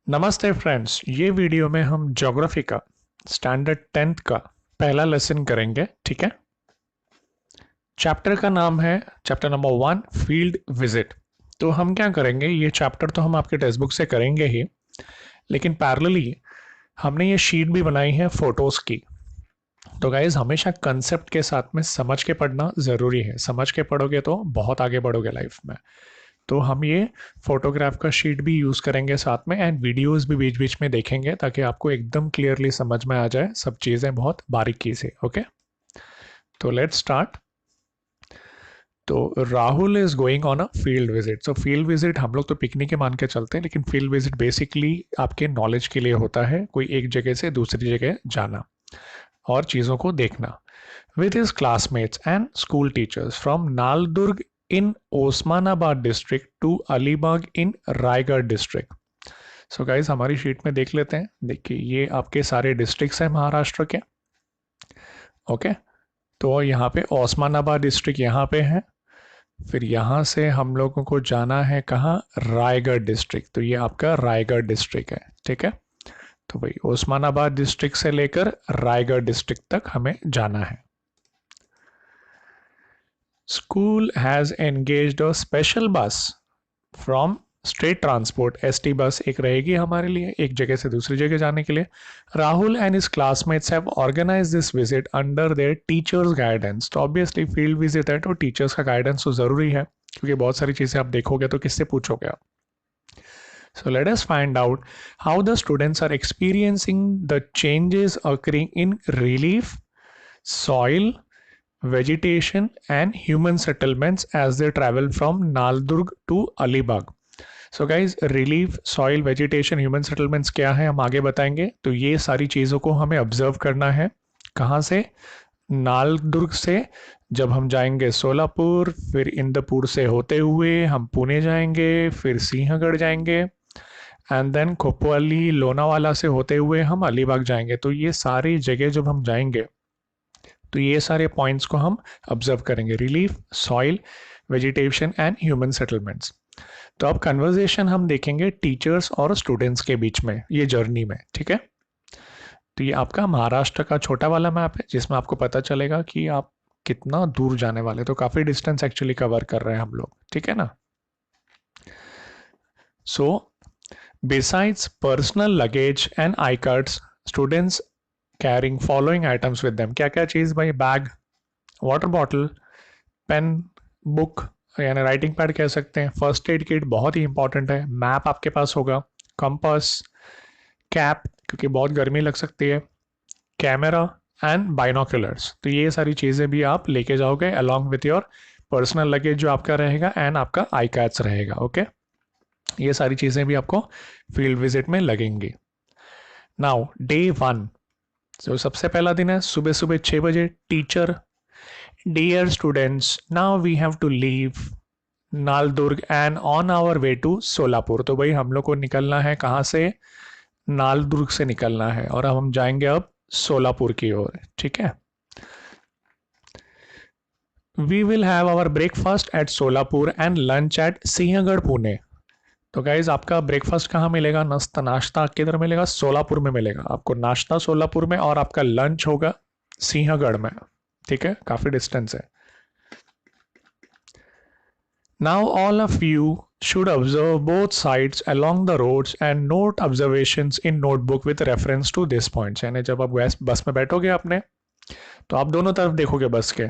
नमस्ते फ्रेंड्स, ये वीडियो में हम ज्योग्राफी का स्टैंडर्ड 10th का पहला लेसन करेंगे। ठीक है। चैप्टर का नाम है चैप्टर नंबर 1 फील्ड विजिट। तो हम क्या करेंगे, ये चैप्टर तो हम आपके टेक्स्ट बुक से करेंगे ही, लेकिन पैरेलली हमने ये शीट भी बनाई है फोटोज की। तो गाइज हमेशा कंसेप्ट के साथ में समझ के पढ़ना ज़रूरी है। समझ के पढ़ोगे तो बहुत आगे बढ़ोगे लाइफ में। तो हम ये फोटोग्राफ का शीट भी यूज़ करेंगे साथ में, एंड वीडियोस भी बीच बीच में देखेंगे ताकि आपको एकदम क्लियरली समझ में आ जाए सब चीज़ें बहुत बारीकी से। ओके, तो लेट्स स्टार्ट। तो Rahul is going on a field visit. So field visit हम लोग तो पिकनिक के मान के चलते हैं, लेकिन फील्ड विजिट बेसिकली आपके नॉलेज के लिए होता है, कोई एक जगह से दूसरी जगह जाना और चीज़ों को देखना। with his classmates and school teachers from Naldurg in Osmanabad district to Alibag in Raigad district. So guys हमारी शीट में देख लेते हैं। देखिए ये आपके सारे डिस्ट्रिक्ट्स हैं महाराष्ट्र के। ओके, तो यहाँ पे ओस्मानाबाद डिस्ट्रिक्ट यहाँ पे है। फिर यहाँ से हम लोगों को जाना है कहाँ, रायगढ़ डिस्ट्रिक्ट। तो ये आपका रायगढ़ डिस्ट्रिक्ट है। ठीक है, तो भाई ओस्मानाबाद डिस्ट्रिक्ट से लेकर रायगढ़ डिस्ट्रिक्ट तक हमें जाना है। School has engaged a special bus from state transport. ST bus एक रहेगी हमारे लिए एक जगह से दूसरी जगह जाने के लिए। Rahul and his classmates have organised this visit under their teachers guidance. तो ऑब्वियसली फील्ड विजिट है तो टीचर्स का गाइडेंस तो जरूरी है, क्योंकि बहुत सारी चीजें आप देखोगे तो किससे पूछोगे आप। So let us find out how the students are experiencing the changes occurring in relief, soil, vegetation and human settlements as they travel from Naldurg to Alibag. So guys relief, soil, vegetation, human settlements क्या है हम आगे बताएंगे। तो ये सारी चीज़ों को हमें ऑब्जर्व करना है। कहाँ से, नालदुर्ग से जब हम जाएंगे सोलापुर, फिर इंदपुर से होते हुए हम पुणे जाएंगे, फिर सिंहगढ़ जाएंगे, एंड देन खोपवाली लोनावाला से होते हुए हम अलीबाग जाएंगे। तो ये सारी जगह जब हम जाएंगे तो ये सारे पॉइंट्स को हम ऑब्जर्व करेंगे, relief, soil, vegetation and human settlements. तो अब कन्वर्सेशन हम देखेंगे टीचर्स और स्टूडेंट्स के बीच में ये जर्नी में। ठीक है, तो ये आपका महाराष्ट्र का छोटा वाला मैप है जिसमें आपको पता चलेगा कि आप कितना दूर जाने वाले। तो काफ़ी डिस्टेंस एक्चुअली कवर कर रहे हैं हम लोग। ठीक है ना। So besides personal luggage and I cards, students carrying following items with them. क्या क्या चीज़ भाई, bag, water bottle, pen, book यानी राइटिंग पैड कह सकते हैं, फर्स्ट एड किट बहुत ही इंपॉर्टेंट है, मैप आपके पास होगा, कंपास, कैप क्योंकि बहुत गर्मी लग सकती है, कैमरा एंड बाइनोकुलर्स। तो ये सारी चीज़ें भी आप लेके जाओगे along with your personal luggage जो आपका रहेगा, एंड आपका आई कैट्स रहेगा। ओके, ये सारी चीज़ें भी आपको फील्ड विजिट में लगेंगी। नाउ डे 1, तो सबसे पहला दिन है सुबह सुबह 6 बजे। Teacher, dear students, now we have to leave Naldurg and on our way to Solapur. तो भाई हम लोग को निकलना है कहाँ से, नालदुर्ग से निकलना है और अब हम जाएंगे अब सोलापुर की ओर। ठीक है, we will have our breakfast at Solapur and lunch at Sinhagad Pune. तो गाइज आपका ब्रेकफास्ट कहाँ मिलेगा, नाश्ता किधर मिलेगा, सोलापुर में मिलेगा आपको नाश्ता सोलापुर में, और आपका लंच होगा सिंहगढ़ में। ठीक है, काफी डिस्टेंस है। Now all of you should observe both sides along the roads and note observations in notebook with reference to this points। यानी जब आप बस में बैठोगे आपने तो आप दोनों तरफ देखोगे बस के,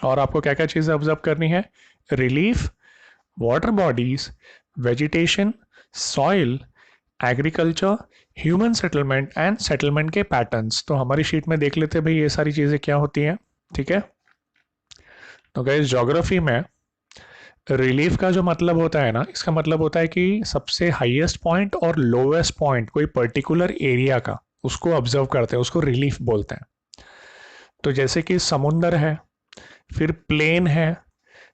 और आपको क्या क्या चीज़ें ऑब्जर्व करनी है, relief, water bodies, vegetation, soil, agriculture, human settlement and settlement के पैटर्न्स। तो हमारी शीट में देख लेते हैं भाई ये सारी चीज़ें क्या होती हैं। ठीक है, तो गाइस ज्योग्राफी में रिलीफ का जो मतलब होता है ना, इसका मतलब होता है कि सबसे हाईएस्ट पॉइंट और लोवेस्ट पॉइंट कोई पर्टिकुलर एरिया का उसको ऑब्जर्व करते हैं, उसको रिलीफ बोलते हैं। तो जैसे कि समुंदर है, फिर प्लेन है,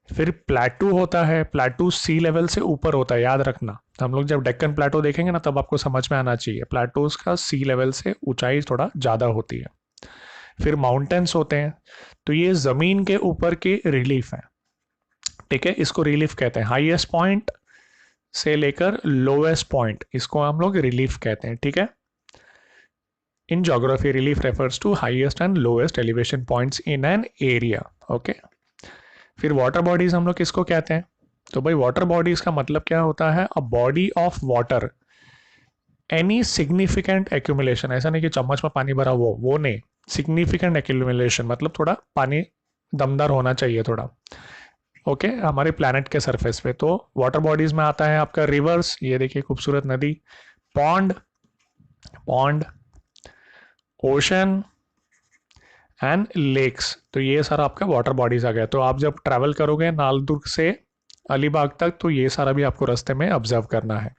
फिर प्लेटू होता है। प्लेटू सी लेवल से ऊपर होता है, याद रखना। हम लोग जब डेक्कन प्लेटो देखेंगे ना तब आपको समझ में आना चाहिए, प्लेटोज का सी लेवल से ऊंचाई थोड़ा ज़्यादा होती है। फिर माउंटेन्स होते हैं, तो ये ज़मीन के ऊपर के रिलीफ है। ठीक है, इसको रिलीफ कहते हैं। हाईएस्ट पॉइंट से लेकर लोएस्ट पॉइंट, इसको हम लोग रिलीफ कहते हैं, ठीक है। In geography relief refers to highest and lowest elevation points in an area, okay. फिर वाटर बॉडीज हम लोग किसको कहते हैं? तो भाई वाटर बॉडीज का मतलब क्या होता है? A body of water, any significant accumulation, ऐसा नहीं कि चम्मच में पानी भरा वो नहीं, सिग्निफिकेंट एक्यूमुलेशन मतलब थोड़ा पानी दमदार होना चाहिए थोड़ा, ओके हमारे प्लैनेट के सरफेस पे। तो वाटर बॉडीज में आता है आपका रिवर्स, ये देखिए खूबसूरत नदी, पॉन्ड, ओशन एंड लेक्स, तो ये सारा आपका वाटर बॉडीज आ गया। तो आप जब ट्रैवल करोगे नालदुर्ग से अलीबाग तक, तो ये सारा भी आपको रास्ते में ऑब्जर्व करना है।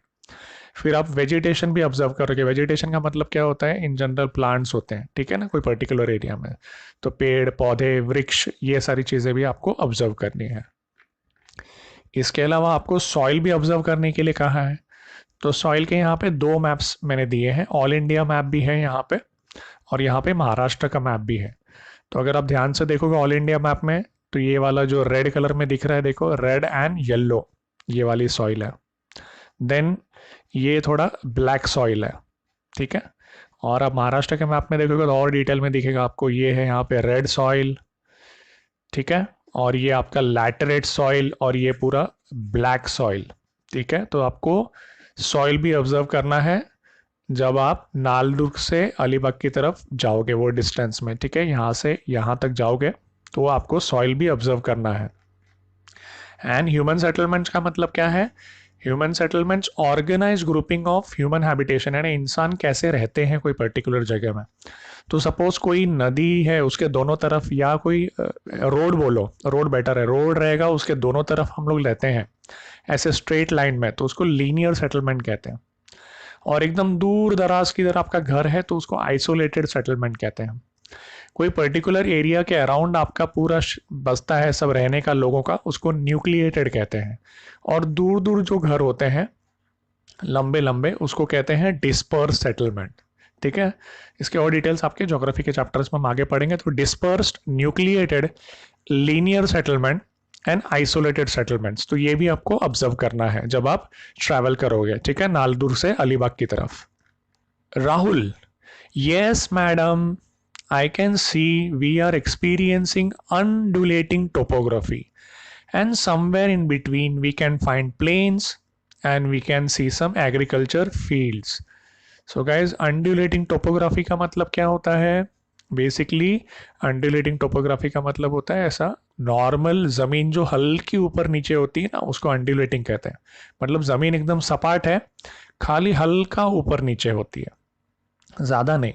फिर आप वेजिटेशन भी ऑब्जर्व करोगे। वेजिटेशन का मतलब क्या होता है? इन जनरल प्लांट्स होते हैं, ठीक है ना, कोई पर्टिकुलर एरिया में, तो पेड़ पौधे वृक्ष ये सारी चीज़ें भी आपको ऑब्जर्व करनी है। इसके अलावा आपको सॉइल भी ऑब्जर्व करने के लिए कहा है। तो सॉइल के यहाँ पे 2 मैप्स मैंने दिए हैं, ऑल इंडिया मैप भी है यहाँ पे और यहाँ पे महाराष्ट्र का मैप भी है। तो अगर आप ध्यान से देखोगे ऑल इंडिया मैप में, तो ये वाला जो रेड कलर में दिख रहा है, देखो रेड एंड येलो, ये वाली सॉइल है। देन ये थोड़ा ब्लैक सॉइल है, ठीक है। और आप महाराष्ट्र के मैप में देखोगे तो और डिटेल में दिखेगा आपको, ये है यहाँ पे रेड सॉइल, ठीक है, और ये आपका लैटरेट सॉइल और ये पूरा ब्लैक सॉइल, ठीक है। तो आपको सॉइल भी ऑब्जर्व करना है जब आप नालदुर्ग से अलीबाग की तरफ जाओगे, वो डिस्टेंस में, ठीक है, यहाँ से यहाँ तक जाओगे तो आपको सॉइल भी ऑब्जर्व करना है। एंड ह्यूमन सेटलमेंट्स का मतलब क्या है? Human settlements organise grouping of human habitation, यानी इंसान कैसे रहते हैं कोई पर्टिकुलर जगह में। तो सपोज कोई नदी है उसके दोनों तरफ, या कोई रोड, बोलो रोड बेटर है, रोड रहेगा उसके दोनों तरफ हम लोग रहते हैं ऐसे स्ट्रेट लाइन में, तो उसको लीनियर सेटलमेंट कहते हैं। और एकदम दूर दराज की तरफ आपका घर है तो उसको आइसोलेटेड सेटलमेंट कहते हैं। कोई पर्टिकुलर एरिया के अराउंड आपका पूरा बसता है सब रहने का लोगों का, उसको न्यूक्लिएटेड कहते हैं। और दूर दूर जो घर होते हैं लंबे लंबे, उसको कहते हैं डिस्पर्स सेटलमेंट, ठीक है। इसके और डिटेल्स आपके ज्योग्राफी के चैप्टर्स में हम आगे पढ़ेंगे। तो dispersed, nucleated, linear settlement and isolated settlements, तो ये भी आपको ऑब्जर्व करना है जब आप ट्रैवल करोगे, ठीक है, नालदुर्ग से अलीबाग की तरफ। Rahul, yes madam, I can see we are experiencing undulating topography, and somewhere in between we can find plains and we can see some agriculture fields. So guys, undulating topography का मतलब क्या होता है? बेसिकली undulating topography का मतलब होता है ऐसा नॉर्मल जमीन जो हल्की ऊपर नीचे होती है ना, उसको undulating कहते हैं। मतलब जमीन एकदम सपाट है, खाली हल्का ऊपर नीचे होती है, ज्यादा नहीं,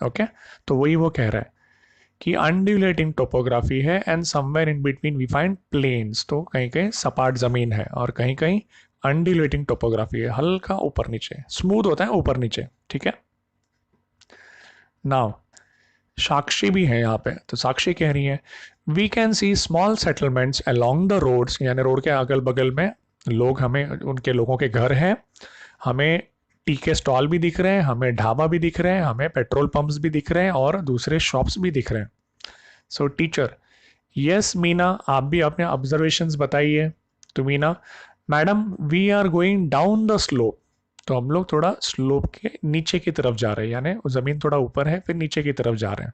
ओके। तो वही वो कह रहा है कि अनड्यूलेटिंग टोपोग्राफी है and somewhere in between we find plains, तो कहीं कहीं सपाट जमीन है और कहीं कहीं अनड्यूलेटिंग टोपोग्राफी है, हल्का ऊपर नीचे, स्मूथ होता है ऊपर नीचे, ठीक है। नाउ साक्षी भी है यहाँ पे, तो साक्षी कह रही है we can see small settlements along the roads, यानी रोड के अगल बगल में लोग, हमें उनके लोगों के घर हैं, हमें टी के स्टॉल भी दिख रहे हैं, हमें ढाबा भी दिख रहे हैं, हमें पेट्रोल पंप्स भी दिख रहे हैं और दूसरे शॉप्स भी दिख रहे हैं। सो टीचर, यस मीना, आप भी अपने ऑब्जर्वेशंस बताइए। तो Meena, madam we are going down the slope, तो हम लोग थोड़ा स्लोप के नीचे की तरफ जा रहे हैं, यानी जमीन थोड़ा ऊपर है फिर नीचे की तरफ जा रहे हैं।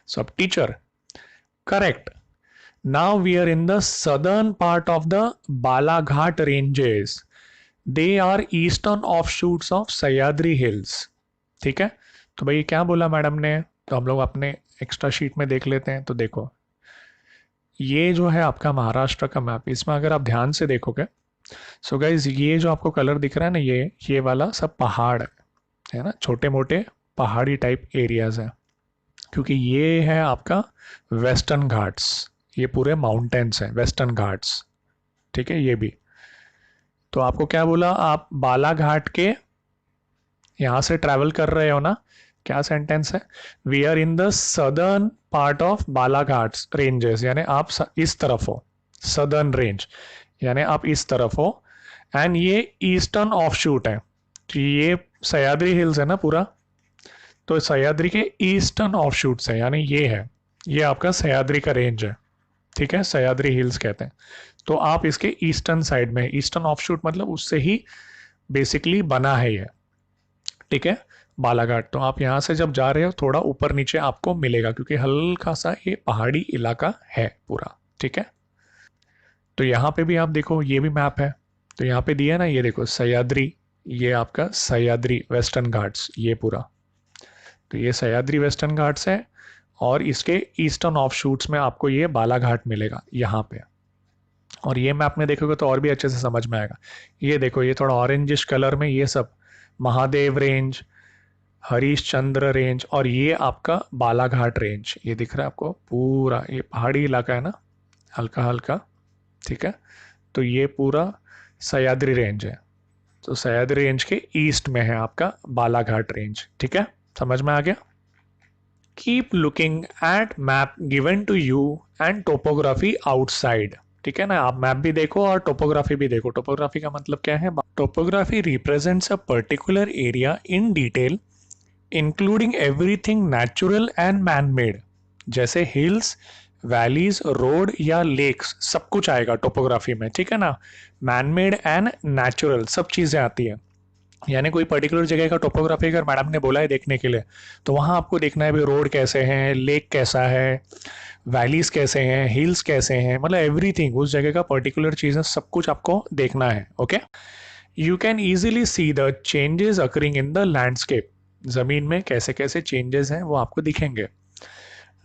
सो अब teacher, correct, now we are in the southern part of the Balaghat ranges, they are eastern offshoots of Sahyadri hills, ठीक है। तो भाई क्या बोला मैडम ने? तो हम लोग अपने एक्स्ट्रा शीट में देख लेते हैं। तो देखो ये जो है आपका महाराष्ट्र का मैप, इसमें अगर आप ध्यान से देखोगे, सो गाइज ये जो आपको कलर दिख रहा है ना, ये वाला सब पहाड़ है ना, छोटे मोटे पहाड़ी टाइप एरियाज हैं, क्योंकि ये है आपका वेस्टर्न घाट्स, ये पूरे माउंटेन्स हैं वेस्टर्न घाट्स, ठीक है। ये भी तो आपको क्या बोला, आप बालाघाट के यहाँ से ट्रैवल कर रहे हो ना, क्या सेंटेंस है? We are in the southern part of Balaghat ranges, यानी आप इस तरफ हो, सदर्न रेंज यानी आप इस तरफ हो, एंड ये ईस्टर्न ऑफशूट है, तो ये सह्याद्री हिल्स है ना पूरा, तो सह्याद्री के ईस्टर्न ऑफशूट्स है, यानी ये है, ये आपका सह्याद्री का रेंज है, ठीक है, सह्याद्री हिल्स कहते हैं। तो आप इसके ईस्टर्न साइड में, ईस्टर्न ऑफशूट मतलब उससे ही बेसिकली बना है ये, ठीक है, बालाघाट। तो आप यहाँ से जब जा रहे हो थोड़ा ऊपर नीचे आपको मिलेगा, क्योंकि हल्का सा ये पहाड़ी इलाका है पूरा, ठीक है। तो यहाँ पे भी आप देखो, ये भी मैप है, तो यहाँ पे दिया है ना, ये देखो सह्याद्री, ये आपका सह्याद्री वेस्टर्न घाट्स, ये पूरा, तो ये सह्याद्री वेस्टर्न घाट्स है, और इसके ईस्टर्न ऑफशूट्स में आपको ये बालाघाट मिलेगा यहाँ पे। और ये मैप में देखोगे तो और भी अच्छे से समझ में आएगा। ये देखो, ये थोड़ा ऑरेंजिश कलर में, ये सब महादेव रेंज, हरीशचंद्र रेंज, और ये आपका बालाघाट रेंज, ये दिख रहा है आपको पूरा, ये पहाड़ी इलाका है ना हल्का हल्का, ठीक है। तो ये पूरा सह्याद्री रेंज है, तो सह्याद्री रेंज के ईस्ट में है आपका बालाघाट रेंज, ठीक है, समझ में आ गया। Keep looking at map given to you and topography outside, ठीक है ना, आप मैप भी देखो और टोपोग्राफी भी देखो। टोपोग्राफी का मतलब क्या है? Topography represents a particular area in detail including everything natural and man made, जैसे हिल्स, वैलीज, रोड या लेक्स, सब कुछ आएगा टोपोग्राफी में, ठीक है ना। मैन मेड एंड नेचुरल सब चीज़ें आती है, यानी कोई पर्टिकुलर जगह का टोपोग्राफी अगर मैडम ने बोला है देखने के लिए, तो वहाँ आपको देखना है भी रोड कैसे हैं, लेक कैसा है, वैलीज कैसे हैं, हिल्स कैसे हैं, मतलब एवरीथिंग, उस जगह का पर्टिकुलर चीज़ें सब कुछ आपको देखना है, okay. You can easily see the changes occurring in the landscape, ज़मीन में कैसे कैसे चेंजेस हैं वो आपको दिखेंगे।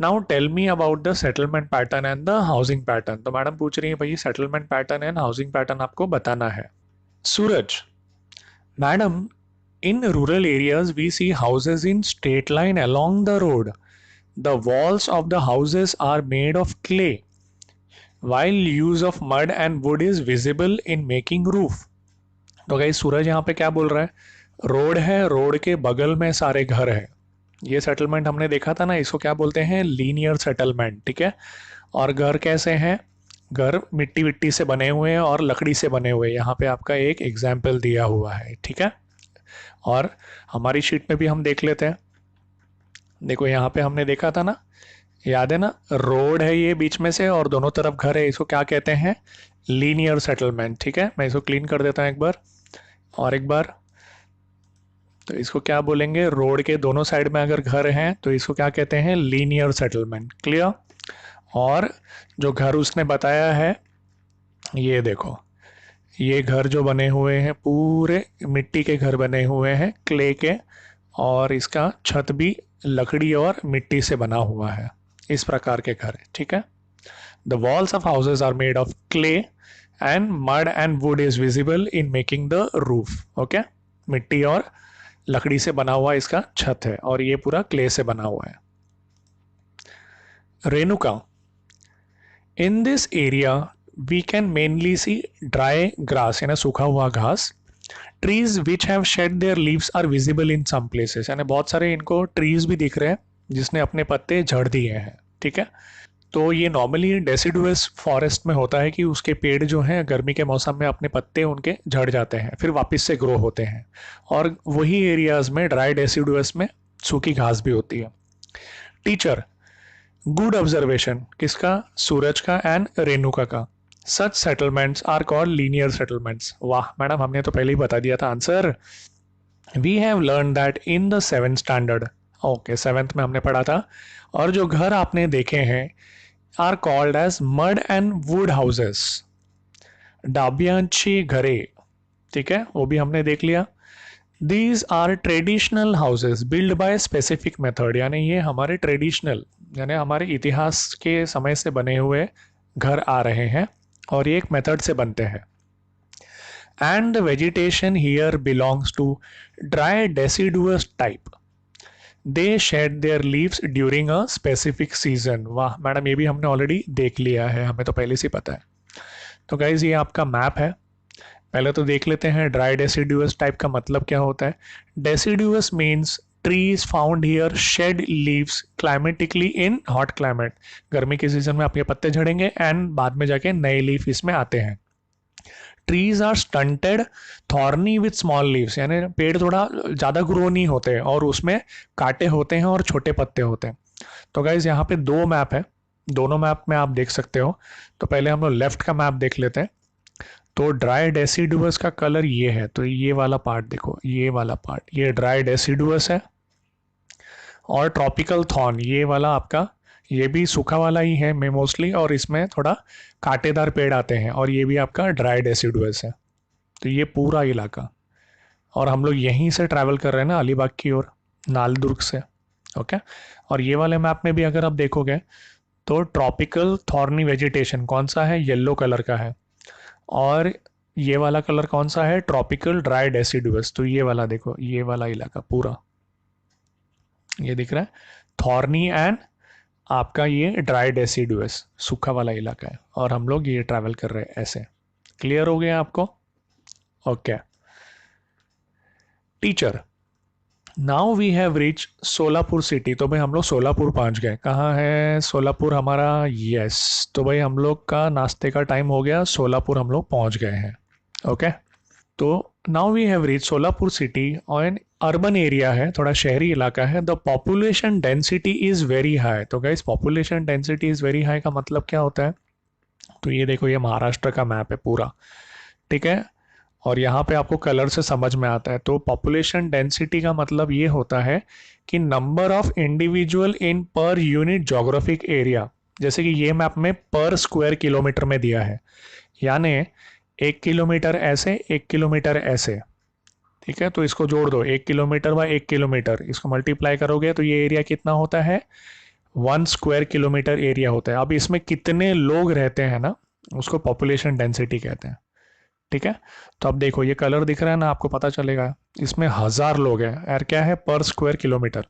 Now tell me about the settlement pattern and the housing pattern. तो मैडम पूछ रही है भाई settlement pattern and housing pattern आपको बताना है। Suraj, madam, in rural areas we see houses in straight line along the road. The walls of the houses are made of clay, while use of mud and wood is visible in making roof. तो guys सूरज यहाँ पे क्या बोल रहा है? Road है, road के बगल में सारे घर है, ये सेटलमेंट हमने देखा था ना, इसको क्या बोलते हैं? लीनियर सेटलमेंट, ठीक है। और घर कैसे हैं? घर मिट्टी विट्टी से बने हुए हैं और लकड़ी से बने हुए हैं, यहाँ पे आपका एक एग्जाम्पल दिया हुआ है, ठीक है। और हमारी शीट में भी हम देख लेते हैं, देखो यहाँ पे हमने देखा था ना, याद है ना, रोड है ये बीच में से और दोनों तरफ घर है, इसको क्या कहते हैं? लीनियर सेटलमेंट, ठीक है। मैं इसको क्लीन कर देता हूँ एक बार और एक बार। तो इसको क्या बोलेंगे? रोड के दोनों साइड में अगर घर हैं तो इसको क्या कहते हैं? Linear settlement, clear. और जो घर उसने बताया है, ये देखो, ये घर जो बने हुए हैं पूरे मिट्टी के घर बने हुए हैं, क्ले के, और इसका छत भी लकड़ी और मिट्टी से बना हुआ है, इस प्रकार के घर है, ठीक है। The walls of houses are made of clay and mud and wood is visible in making the roof, okay. मिट्टी और लकड़ी से बना हुआ इसका छत है और ये पूरा क्ले से बना हुआ है। Renuka, in this area we can mainly see dry grass, यानी सूखा हुआ घास। trees which have shed their leaves are visible in some places, यानी बहुत सारे इनको trees भी दिख रहे हैं जिसने अपने पत्ते झड़ दिए हैं, ठीक है। तो ये नॉर्मली डेसिडुअस फॉरेस्ट में होता है कि उसके पेड़ जो हैं गर्मी के मौसम में अपने पत्ते उनके झड़ जाते हैं, फिर वापस से ग्रो होते हैं, और वही एरियाज में ड्राई डेसिडुअस में सूखी घास भी होती है। टीचर, गुड ऑब्जर्वेशन, किसका? सूरज का एंड रेणुका का। Such settlements are called linear settlements. वाह मैडम, हमने तो पहले ही बता दिया था answer. We have learn that in the 7th standard, okay 7th में हमने पढ़ा था। और जो घर आपने देखे हैं are called as mud and wood houses, डाबियांची घरे, ठीक है, वो भी हमने देख लिया। These are traditional houses build by specific method, यानी ये हमारे ट्रेडिशनल यानी हमारे इतिहास के समय से बने हुए घर आ रहे हैं और ये एक मेथड से बनते हैं। And the vegetation here belongs to dry deciduous type, they shed their leaves during a specific season. वाह मैडम, ये भी हमने ऑलरेडी देख लिया है, हमें तो पहले से पता है। तो गाइज ये आपका मैप है, पहले तो देख लेते हैं ड्राई डेसिडुअस टाइप का मतलब क्या होता है। Deciduous means trees found here shed leaves climatically in hot climate, गर्मी के सीजन में आपके पत्ते झड़ेंगे एंड बाद में जाके नए लीफ इसमें आते हैं। Trees are stunted thorny with small leaves, यानी पेड़ थोड़ा ज़्यादा ग्रो नहीं होते और उसमें कांटे होते हैं और छोटे पत्ते होते हैं। तो गाइज यहाँ पे 2 मैप है, दोनों मैप में आप देख सकते हो। तो पहले हम लोग लेफ्ट का मैप देख लेते हैं। तो ड्राई डेसिडुअस का कलर ये है, तो ये वाला पार्ट देखो, ये वाला पार्ट ये ड्राई डेसिडुअस है। और ट्रॉपिकल थॉर्न ये वाला आपका, ये भी सूखा वाला ही है मैं मोस्टली, और इसमें थोड़ा कांटेदार पेड़ आते हैं, और ये भी आपका ड्राई डेसिडुअस है। तो ये पूरा इलाका, और हम लोग यहीं से ट्रैवल कर रहे हैं ना अलीबाग की ओर, नालदुर्ग से। ओके। और ये वाले मैप में भी अगर आप देखोगे तो ट्रॉपिकल थॉर्नी वेजिटेशन कौन सा है, येलो कलर का है। और ये वाला कलर कौन सा है, ट्रॉपिकल ड्राई डेसिडुअस। तो ये वाला देखो, ये वाला इलाका पूरा ये दिख रहा है, थॉर्नी एंड आपका ये ड्राई डेसिडुअस सूखा वाला इलाका है, और हम लोग ये ट्रैवल कर रहे हैं ऐसे। क्लियर हो गया आपको? Okay. Teacher, now we have reach Solapur city. तो भाई हम लोग सोलापुर पहुंच गए। कहाँ है सोलापुर हमारा? यस। तो भाई हम लोग का नाश्ते का टाइम हो गया, सोलापुर हम लोग पहुंच गए हैं। ओके। तो now we have reach Solapur city, और एन अर्बन एरिया है, थोड़ा शहरी इलाका है। The population density is very high. तो guys population density is very high का मतलब क्या होता है? तो ये देखो, ये महाराष्ट्र का मैप है पूरा, ठीक है। और यहाँ पे आपको कलर से समझ में आता है। तो पॉपुलेशन डेंसिटी का मतलब ये होता है कि number of individual in per unit geographic area. जैसे कि ये मैप में पर स्क्वायर किलोमीटर में दिया है, यानी 1 किलोमीटर ऐसे, 1 किलोमीटर ऐसे, ठीक है। तो इसको जोड़ दो, 1 किलोमीटर बाय 1 किलोमीटर, इसको मल्टीप्लाई करोगे तो ये एरिया कितना होता है, 1 स्क्वायर किलोमीटर एरिया होता है। अब इसमें कितने लोग रहते हैं ना, उसको पॉपुलेशन डेंसिटी कहते हैं, ठीक है। तो अब देखो ये कलर दिख रहा है ना, आपको पता चलेगा इसमें 1000 लोग हैं यार। क्या है, पर स्क्वायर किलोमीटर।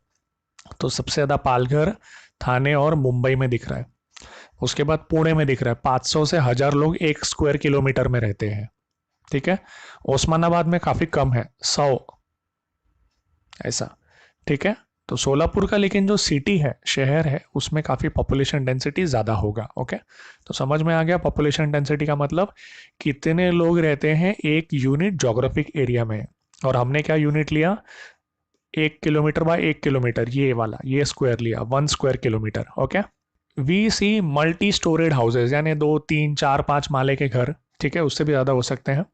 तो सबसे ज़्यादा पालघर, थाने और मुंबई में दिख रहा है। उसके बाद पुणे में दिख रहा है, 500 से 1000 लोग 1 स्क्वायर किलोमीटर में रहते हैं, ठीक है। ओस्मानाबाद में काफ़ी कम है, 100 ऐसा, ठीक है। तो सोलापुर का लेकिन जो सिटी है, शहर है, उसमें काफ़ी पॉपुलेशन डेंसिटी ज़्यादा होगा। ओके। तो समझ में आ गया पॉपुलेशन डेंसिटी का मतलब, कितने लोग रहते हैं एक यूनिट जोग्राफिक एरिया में। और हमने क्या यूनिट लिया, 1 किलोमीटर बाय 1 किलोमीटर, ये वाला ये स्क्वायर लिया, 1 square kilometre. Okay. We see multi storeyed houses, यानी 2 3 4 5 माले के घर, ठीक है, उससे भी ज़्यादा हो सकते हैं।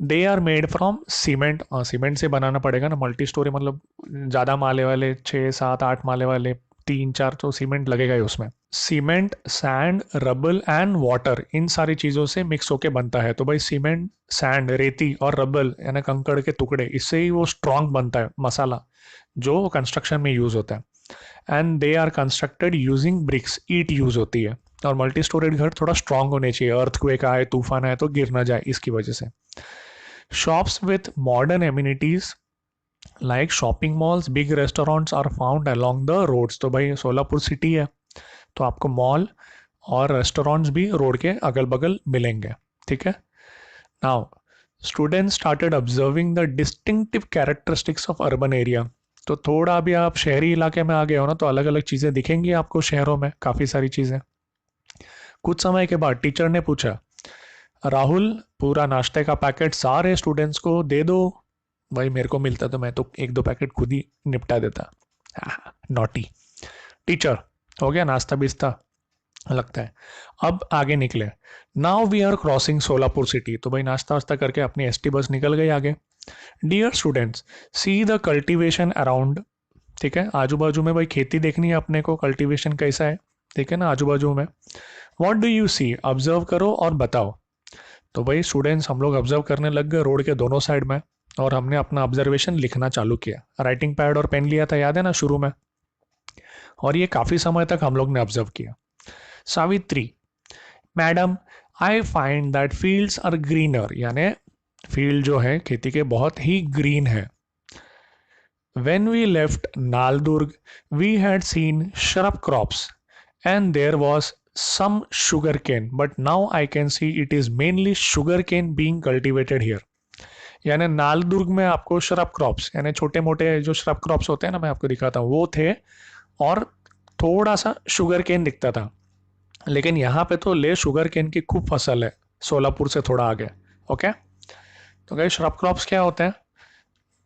They are made from cement. Cement से बनाना पड़ेगा ना, मल्टी स्टोरी मतलब ज़्यादा माले वाले, 6 7 8 माले वाले, 3 4 तो सीमेंट लगेगा ही उसमें। Cement, sand, rubble and water, इन सारी चीज़ों से मिक्स होके बनता है। तो भाई सीमेंट, सैंड, रेती और रबल यानी कंकड़ के टुकड़े, इससे ही वो स्ट्रॉन्ग बनता है मसाला जो कंस्ट्रक्शन में यूज़ होता है। And they are constructed using bricks, ईट यूज़ होती है। और मल्टी स्टोरेड घर थोड़ा स्ट्रांग होने चाहिए, अर्थक्वेक आए, तूफान आए तो गिर ना जाए, इसकी वजह से। Shops with modern amenities like shopping malls, big restaurants are found along the roads। तो भाई सोलापुर सिटी है, तो आपको मॉल और रेस्टोरेंट्स भी रोड के अगल बगल मिलेंगे, ठीक है। Now students started observing the distinctive characteristics of urban area. तो थोड़ा भी आप शहरी इलाके में आ गए हो ना, तो अलग अलग चीज़ें दिखेंगी आपको शहरों में, काफ़ी सारी चीज़ें। कुछ समय के बाद टीचर ने पूछा, राहुल पूरा नाश्ते का पैकेट सारे स्टूडेंट्स को दे दो। भाई मेरे को मिलता तो मैं तो 1 2 पैकेट खुद ही निपटा देता। नॉटी। टीचर, हो गया नाश्ता बिस्ता लगता है, अब आगे निकले। Now we are crossing Solapur city. तो भाई नाश्ता वास्ता करके अपनी एसटी बस निकल गई आगे। Dear students, see the cultivation around. ठीक है, आजू बाजू में भाई खेती देखनी है अपने को, कल्टिवेशन कैसा है, ठीक है ना, आजू बाजू में। What do you see, observe करो और बताओ। तो भाई स्टूडेंट्स हम लोग ऑब्जर्व करने लग गए रोड के दोनों साइड में, और हमने अपना ऑब्जर्वेशन लिखना चालू किया। राइटिंग पैड और पेन लिया था, याद है ना शुरू में। और ये काफ़ी समय तक हम लोग ने ऑब्जर्व किया। Savitri, madam, I find that fields are greener, यानी फील्ड जो है खेती के बहुत ही ग्रीन है। When we left Naldurg, we had seen shrub crops and there was some sugarcane, but now I can see it is mainly sugarcane being cultivated here। यानी नालदुर्ग में आपको श्रब क्रॉप्स, यानी छोटे मोटे जो श्रब क्रॉप्स होते हैं ना, मैं आपको दिखाता हूँ, वो थे, और थोड़ा सा शुगर केन दिखता था। लेकिन यहाँ पे तो ले शुगर केन की खूब फसल है, सोलापुर से थोड़ा आगे। ओके। तो गाइस श्रब क्रॉप्स क्या होते हैं,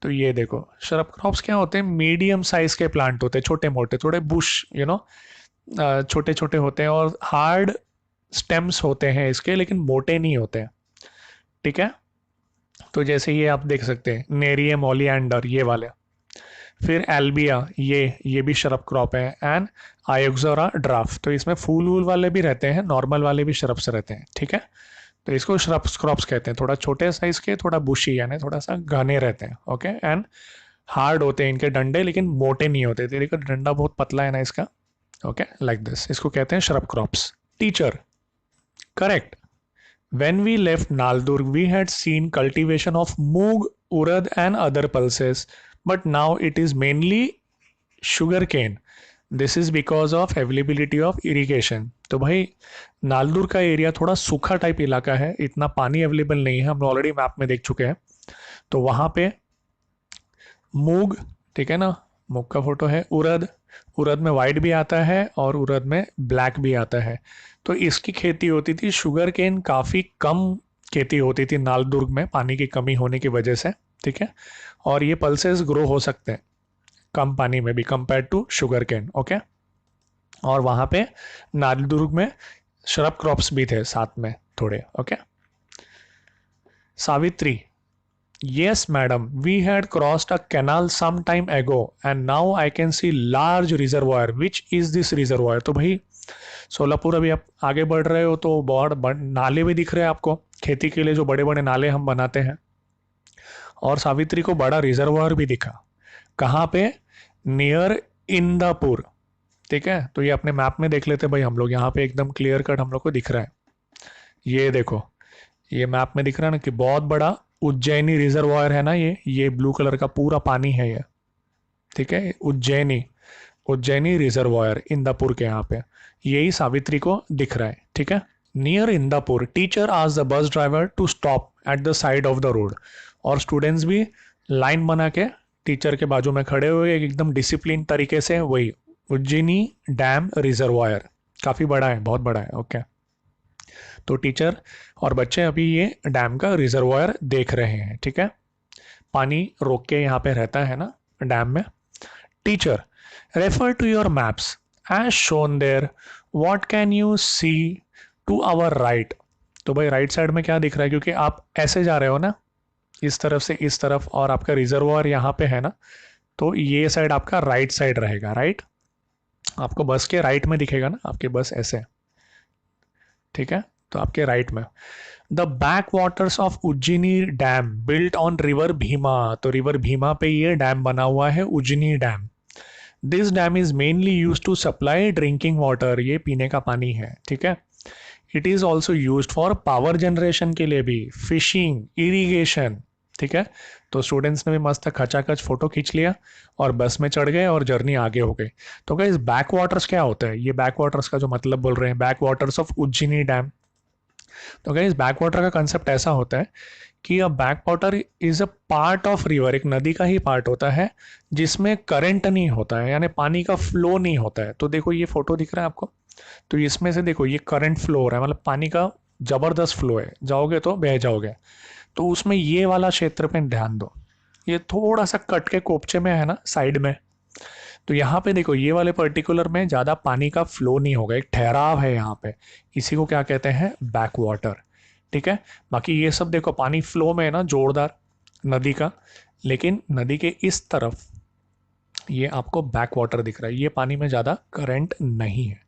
तो ये देखो, श्रब क्रॉप्स क्या होते हैं, मीडियम साइज के प्लांट होते हैं, छोटे मोटे, थोड़े बुश, छोटे छोटे होते हैं और हार्ड स्टेम्स होते हैं इसके, लेकिन मोटे नहीं होते हैं। ठीक है, तो जैसे ये आप देख सकते हैं नेरियम ओलियंडर ये वाले। फिर एल्बिया, ये भी शरब क्रॉप है। एंड आयोक्सोरा ड्राफ्ट, तो इसमें फूल वूल वाले भी रहते हैं, नॉर्मल वाले भी शरब्स रहते हैं। ठीक है, तो इसको श्रब्स क्रॉप्स कहते हैं। थोड़ा छोटे साइज के, थोड़ा बुशी यानी थोड़ा सा घने रहते हैं। ओके, एंड हार्ड होते हैं इनके डंडे, लेकिन मोटे नहीं होते। तेरे का डंडा बहुत पतला है ना इसका। ओके, लाइक दिस, इसको कहते हैं shrub crops. Teacher, correct. When we left Naldurg, we had seen cultivation of moog, urad and other pulses, but now it is mainly sugarcane. This is because of availability of irrigation. तो भाई नालदुर का area थोड़ा सूखा type इलाका है, इतना पानी available नहीं है, हम ऑलरेडी मैप में देख चुके हैं। तो वहाँ पे मूग, ठीक है ना, मूग का फोटो है। उड़द, उड़द में वाइट भी आता है और उड़द में ब्लैक भी आता है। तो इसकी खेती होती थी। शुगर केन काफ़ी कम खेती होती थी नालदुर्ग में, पानी की कमी होने की वजह से। ठीक है, और ये पल्सेस ग्रो हो सकते हैं कम पानी में भी compare to sugar cane. Okay, और वहाँ पे नालदुर्ग में श्रब क्रॉप्स भी थे साथ में थोड़े। Okay, Savitri, Yes, madam. We had crossed a canal some time ago, and now I can see large reservoir. Which is this reservoir? तो भाई सोलापुर अभी आप आगे बढ़ रहे हो तो बहुत नाले भी दिख रहे हैं आपको, खेती के लिए जो बड़े बड़े नाले हम बनाते हैं। और सावित्री को बड़ा रिजर्वायर भी दिखा। कहाँ पे? नियर इंदापुर। ठीक है, तो ये अपने मैप में देख लेते भाई हम लोग, यहाँ पे एकदम क्लियर कट हम लोग को दिख रहा है। ये देखो, ये मैप में दिख रहा है ना कि बहुत बड़ा उज्जैनी रिजर्वायर है ना, ये ब्लू कलर का पूरा पानी है ये। ठीक है, उज्जैनी रिजर्वायर इंदापुर के यहाँ पे, यही सावित्री को दिख रहा है। ठीक है, near Indapur teacher asked the bus driver to stop at the side of the road. और स्टूडेंट्स भी लाइन बना के टीचर के बाजू में खड़े हुए एकदम डिसिप्लिन तरीके से। वही उज्जैनी डैम रिजर्वायर काफ़ी बड़ा है, बहुत बड़ा है। ओके, तो टीचर और बच्चे अभी ये डैम का रिजर्वायर देख रहे हैं। ठीक है, पानी रोक के यहाँ पे रहता है ना डैम में। Teacher, refer to your maps as shown there, what can you see to our right. तो भाई राइट साइड में क्या दिख रहा है, क्योंकि आप ऐसे जा रहे हो ना इस तरफ से इस तरफ, और आपका रिजर्वायर यहाँ पे है ना, तो ये साइड आपका राइट साइड रहेगा। राइट, आपको बस के राइट में दिखेगा ना, आपके बस ऐसे। ठीक है, तो आपके राइट में the back waters of Ujjaini dam built on river Bhima. तो रिवर भीमा पे ये डैम बना हुआ है, Ujjaini dam. This dam is mainly use to supply drinking water, ये पीने का पानी है। ठीक है, it is also use for power generation के लिए भी, फिशिंग, इरीगेशन। ठीक है, तो स्टूडेंट्स ने भी मस्त खचाखच फोटो खींच लिया और बस में चढ़ गए और जर्नी आगे हो गई। तो गाइस बैक वाटर्स क्या होता है, ये बैक वाटर्स का जो मतलब बोल रहे हैं, back waters of Ujjaini dam. तो गाइस बैक वाटर का कंसेप्ट ऐसा होता है कि a back water is a part of river, एक नदी का ही पार्ट होता है जिसमें करंट नहीं होता है, यानी पानी का फ्लो नहीं होता है। तो देखो ये फोटो दिख रहा है आपको, तो इसमें से देखो ये करंट फ्लो हो रहा है, मतलब पानी का जबरदस्त फ्लो है, जाओगे तो बह जाओगे। तो उसमें ये वाला क्षेत्र पे ध्यान दो, ये थोड़ा सा कट के कोपचे में है ना साइड में। तो यहाँ पे देखो ये वाले पर्टिकुलर में ज़्यादा पानी का फ्लो नहीं होगा, एक ठहराव है यहाँ पे, इसी को क्या कहते हैं, बैक वाटर। ठीक है, बाकी ये सब देखो पानी फ्लो में है ना जोरदार नदी का, लेकिन नदी के इस तरफ ये आपको बैक वाटर दिख रहा है, ये पानी में ज़्यादा करंट नहीं है।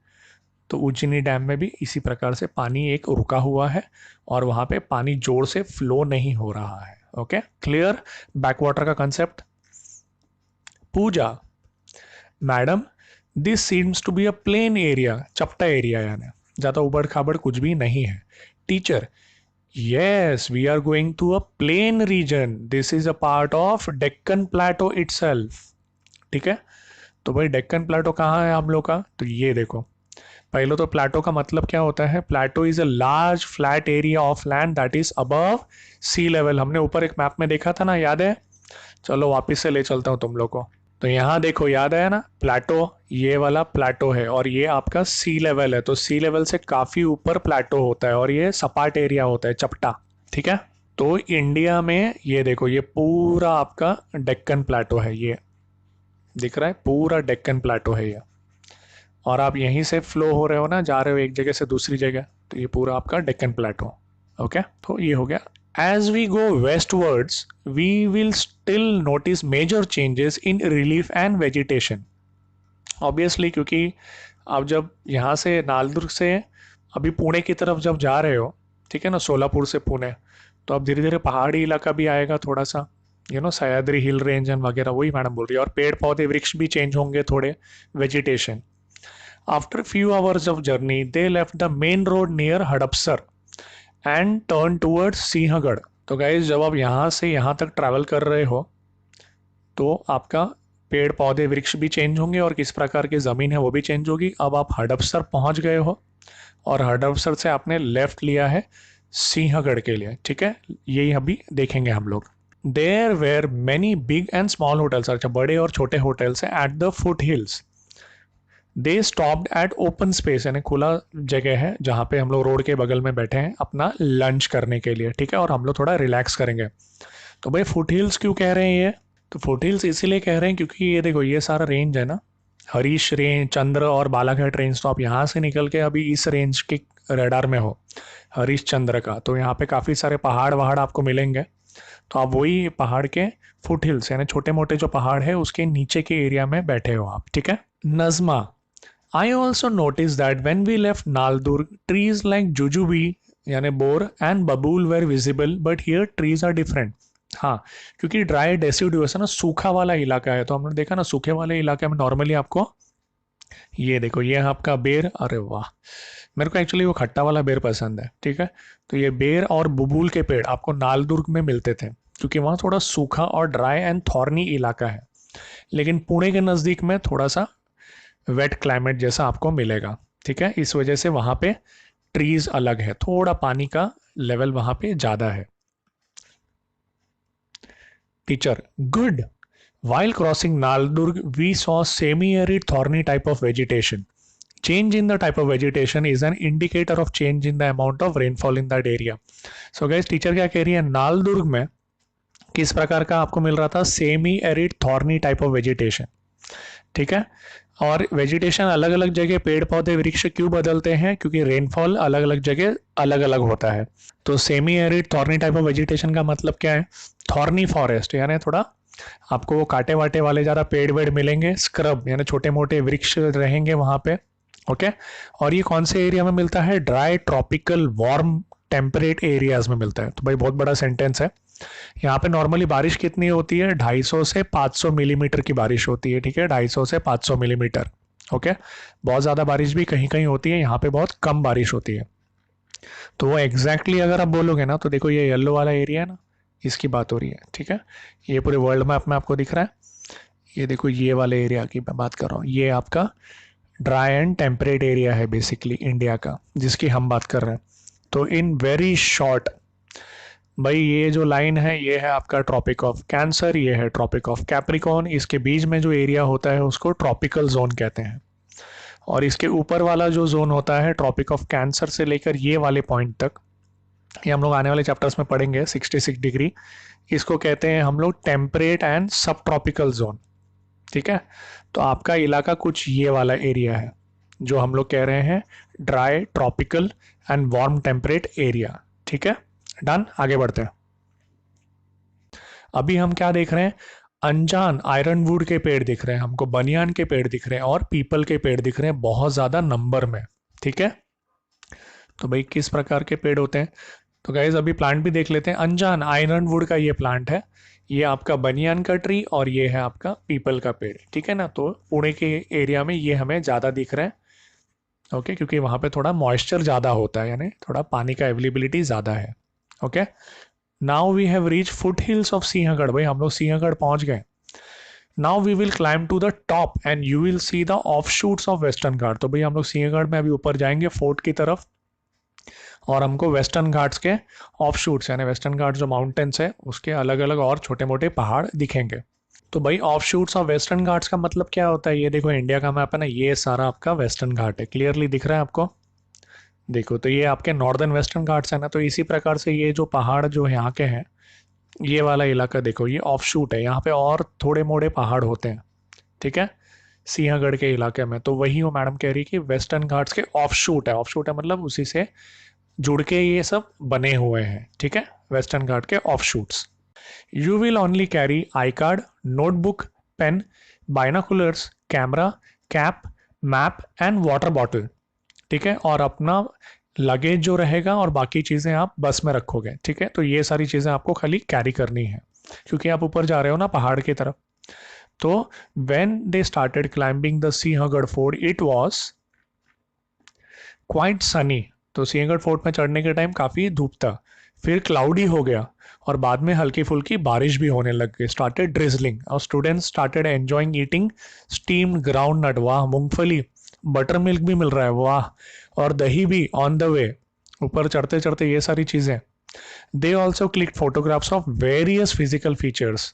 तो उज्जैनी डैम में भी इसी प्रकार से पानी एक रुका हुआ है और वहाँ पे पानी जोर से फ्लो नहीं हो रहा है। ओके, क्लियर बैक वाटर का concept. Pooja, madam this seems to be a plain area, चपटा एरिया यानी ज़्यादा उबड़ खाबड़ कुछ भी नहीं है। Teacher, yes we are going to a plain region, this is a part of Deccan plateau itself। ठीक है, तो भाई डेक्कन प्लेटो कहाँ है हम लोग का, तो ये देखो। पहले तो प्लेटो का मतलब क्या होता है, plateau is a large flat area of land that is above sea level. हमने ऊपर एक मैप में देखा था ना, याद है? चलो वापस से ले चलता हूँ तुम लोग को। तो यहाँ देखो, याद आया ना, प्लेटो, ये वाला प्लेटो है और ये आपका सी लेवल है। तो सी लेवल से काफी ऊपर प्लेटो होता है और ये सपाट एरिया होता है, चपटा। ठीक है, तो इंडिया में ये देखो, ये पूरा आपका डेक्कन प्लेटो है, ये दिख रहा है, पूरा डेक्कन प्लेटो है ये। और आप यहीं से फ्लो हो रहे हो ना, जा रहे हो एक जगह से दूसरी जगह, तो ये पूरा आपका डेक्कन प्लेटो। ओके, तो ये हो गया। As we go westwards we will still notice major changes in relief and vegetation. Obviously, क्योंकि आप जब यहाँ से नालदुर्ग से अभी पुणे की तरफ जब जा रहे हो, ठीक है ना, सोलापुर से पुणे, तो अब धीरे धीरे पहाड़ी इलाका भी आएगा थोड़ा सा, सह्याद्री हिल रेंज एंड वगैरह, वही मैडम बोल रही है। और पेड़ पौधे वृक्ष भी चेंज होंगे थोड़े, vegetation. After few hours of journey they left the main road near Hadapsar and turn towards Sinhagad. तो गाइज, जब आप यहाँ से यहाँ तक ट्रैवल कर रहे हो तो आपका पेड़ पौधे वृक्ष भी चेंज होंगे और किस प्रकार की ज़मीन है वो भी चेंज होगी। अब आप हड़पसर पहुँच गए हो और हड़पसर से आपने लेफ्ट लिया है सिंहगढ़ के लिए, ठीक है। यही अभी देखेंगे हम लोग। There were many big and small hotels, अच्छा बड़े और छोटे होटल्स हैं at the foot hills. They stopped at open space, यानी खुला जगह है जहाँ पे हम लोग रोड के बगल में बैठे हैं अपना लंच करने के लिए, ठीक है, और हम लोग थोड़ा रिलैक्स करेंगे। तो भाई फुट हिल्स क्यों कह रहे हैं ये? तो फुट हिल्स इसीलिए कह रहे हैं क्योंकि ये देखो, ये सारा रेंज है ना, हरीश रेंज, चंद्र और बालाघाट रेंज, तो आप यहाँ से निकल के अभी इस रेंज के रेडार में हो, हरीश चंद्र का। तो यहाँ पे काफ़ी सारे पहाड़ वहाड़ आपको मिलेंगे, तो आप वही पहाड़ के फुट हिल्स, यानी छोटे मोटे जो पहाड़ है उसके नीचे के एरिया में बैठे हो आप, ठीक है। Najma, I also noticed that when we left Naldur, trees like jujube यानी बोर एंड बबूल were visible, but here trees are different. हाँ, क्योंकि ड्राई डेसिडुअस है ना, सूखा वाला इलाका है, तो हमने देखा ना सूखे वाले इलाके में नॉर्मली आपको ये देखो, ये आपका बेर, अरे वाह, मेरे को एक्चुअली वो खट्टा वाला बेर पसंद है, ठीक है। तो ये बेर और बबूल के पेड़ आपको नालदुर्ग में मिलते थे, क्योंकि वहाँ थोड़ा सूखा और ड्राई एंड थॉर्नी इलाका है। लेकिन पुणे के नज़दीक में थोड़ा सा वेट क्लाइमेट जैसा आपको मिलेगा, ठीक है। इस वजह से वहाँ पे ट्रीज अलग है, थोड़ा पानी का लेवल वहाँ पे ज़्यादा है। Teacher, good. While crossing Naldurg, we saw semi-arid thorny type of vegetation. Change in the type of vegetation is an indicator of change in the amount of rainfall in that area. So guys, teacher क्या कह रही है, नालदुर्ग में किस प्रकार का आपको मिल रहा था, semi arid thorny type of vegetation, ठीक है। और वेजिटेशन अलग अलग जगह पेड़ पौधे वृक्ष क्यों बदलते हैं, क्योंकि रेनफॉल अलग अलग जगह अलग अलग होता है। तो semi arid thorny type of vegetation का मतलब क्या है, थॉर्नी फॉरेस्ट, यानी थोड़ा आपको वो कांटे वाटे वाले ज़्यादा पेड़ वेड़ मिलेंगे, स्क्रब यानी छोटे मोटे वृक्ष रहेंगे वहाँ पे, ओके। और ये कौन से एरिया में मिलता है, dry tropical warm temperate areas में मिलता है। तो भाई बहुत बड़ा सेंटेंस है। यहाँ पे नॉर्मली बारिश कितनी होती है, 250 से 500 मिलीमीटर की बारिश होती है, ठीक है, 250 से 500 मिलीमीटर, ओके। बहुत ज़्यादा बारिश भी कहीं कहीं होती है, यहाँ पे बहुत कम बारिश होती है। तो वो एग्जैक्टली अगर आप बोलोगे ना, तो देखो ये येलो वाला एरिया है ना, इसकी बात हो रही है, ठीक है। ये पूरे वर्ल्ड मैप में आपको दिख रहा है, ये देखो ये वाले एरिया की मैं बात कर रहा हूँ, ये आपका ड्राई एंड टेम्परेट एरिया है बेसिकली इंडिया का, जिसकी हम बात कर रहे हैं। तो इन वेरी शॉर्ट, भाई ये जो लाइन है ये है आपका ट्रॉपिक ऑफ कैंसर, ये है ट्रॉपिक ऑफ कैप्रिकॉन, इसके बीच में जो एरिया होता है उसको ट्रॉपिकल जोन कहते हैं। और इसके ऊपर वाला जो जोन होता है ट्रॉपिक ऑफ कैंसर से लेकर ये वाले पॉइंट तक, ये हम लोग आने वाले चैप्टर्स में पढ़ेंगे, 66 डिग्री, इसको कहते हैं हम लोग टेम्परेट एंड सब ट्रॉपिकल जोन, ठीक है। तो आपका इलाका कुछ ये वाला एरिया है जो हम लोग कह रहे हैं dry tropical and warm temperate area, ठीक है। डन, आगे बढ़ते हैं। अभी हम क्या देख रहे हैं, अनजान आयरनवुड के पेड़ दिख रहे हैं हमको, बनियान के पेड़ दिख रहे हैं और पीपल के पेड़ दिख रहे हैं बहुत ज़्यादा नंबर में, ठीक है। तो भाई किस प्रकार के पेड़ होते हैं, तो गाइज अभी प्लांट भी देख लेते हैं। अनजान आयरनवुड का ये प्लांट है, ये आपका बनियान का ट्री और ये है आपका पीपल का पेड़, ठीक है ना। तो पुणे के एरिया में ये हमें ज़्यादा दिख रहा है, ओके, क्योंकि वहाँ पे थोड़ा मॉइस्चर ज़्यादा होता है, यानी थोड़ा पानी का अवेलेबिलिटी ज़्यादा है, okay. Now we have reach foot hills of Sinhagad, भाई हम लोग सिंहगढ़ पहुँच गए। Now we will climb to the top and you will see the offshoots of western Ghat. तो भाई हम लोग सिंहगढ़ में अभी ऊपर जाएंगे फोर्ट की तरफ, और हमको वेस्टर्न घाट्स के ऑफ शूट्स यानी वेस्टर्न घाट्स जो माउंटेन्स है उसके अलग अलग और छोटे मोटे पहाड़ दिखेंगे। तो भाई of shoots of western Ghats का मतलब क्या होता है, ये देखो इंडिया का मैप है ना, ये सारा आपका वेस्टर्न घाट है, क्लियरली दिख रहा है आपको, देखो। तो ये आपके नॉर्दर्न वेस्टर्न घाट्स है ना, तो इसी प्रकार से ये जो पहाड़ जो यहाँ के हैं, ये वाला इलाका देखो, ये ऑफ शूट है, यहाँ पे और थोड़े मोड़े पहाड़ होते हैं, ठीक है। सिंहगढ़ के इलाके में, तो वही वो मैडम कह रही कि वेस्टर्न घाट्स के ऑफशूट है, ऑफशूट है मतलब उसी से जुड़ के ये सब बने हुए हैं, ठीक है, वेस्टर्न घाट के offshoots. You will only carry I card, notebook, pen, binoculars, camera, cap, map and water bottle, ठीक है, और अपना लगेज जो रहेगा और बाकी चीज़ें आप बस में रखोगे, ठीक है, तो ये सारी चीज़ें आपको खाली कैरी करनी है क्योंकि आप ऊपर जा रहे हो ना पहाड़ की तरफ। तो when they started climbing the Sinhagad fort it was quite sunny, तो सिंहगढ़ फोर्ट में चढ़ने के टाइम काफ़ी धूप था, फिर क्लाउडी हो गया और बाद में हल्की फुल्की बारिश भी होने लग गई, स्टार्टेड ड्रिजलिंग, और students started enjoying eating steamed ground nut, वाह मूंगफली, बटर मिल्क भी मिल रहा है, वाह, और दही भी ऑन द वे, ऊपर चढ़ते चढ़ते ये सारी चीज़ें। They also click photographs of various physical features,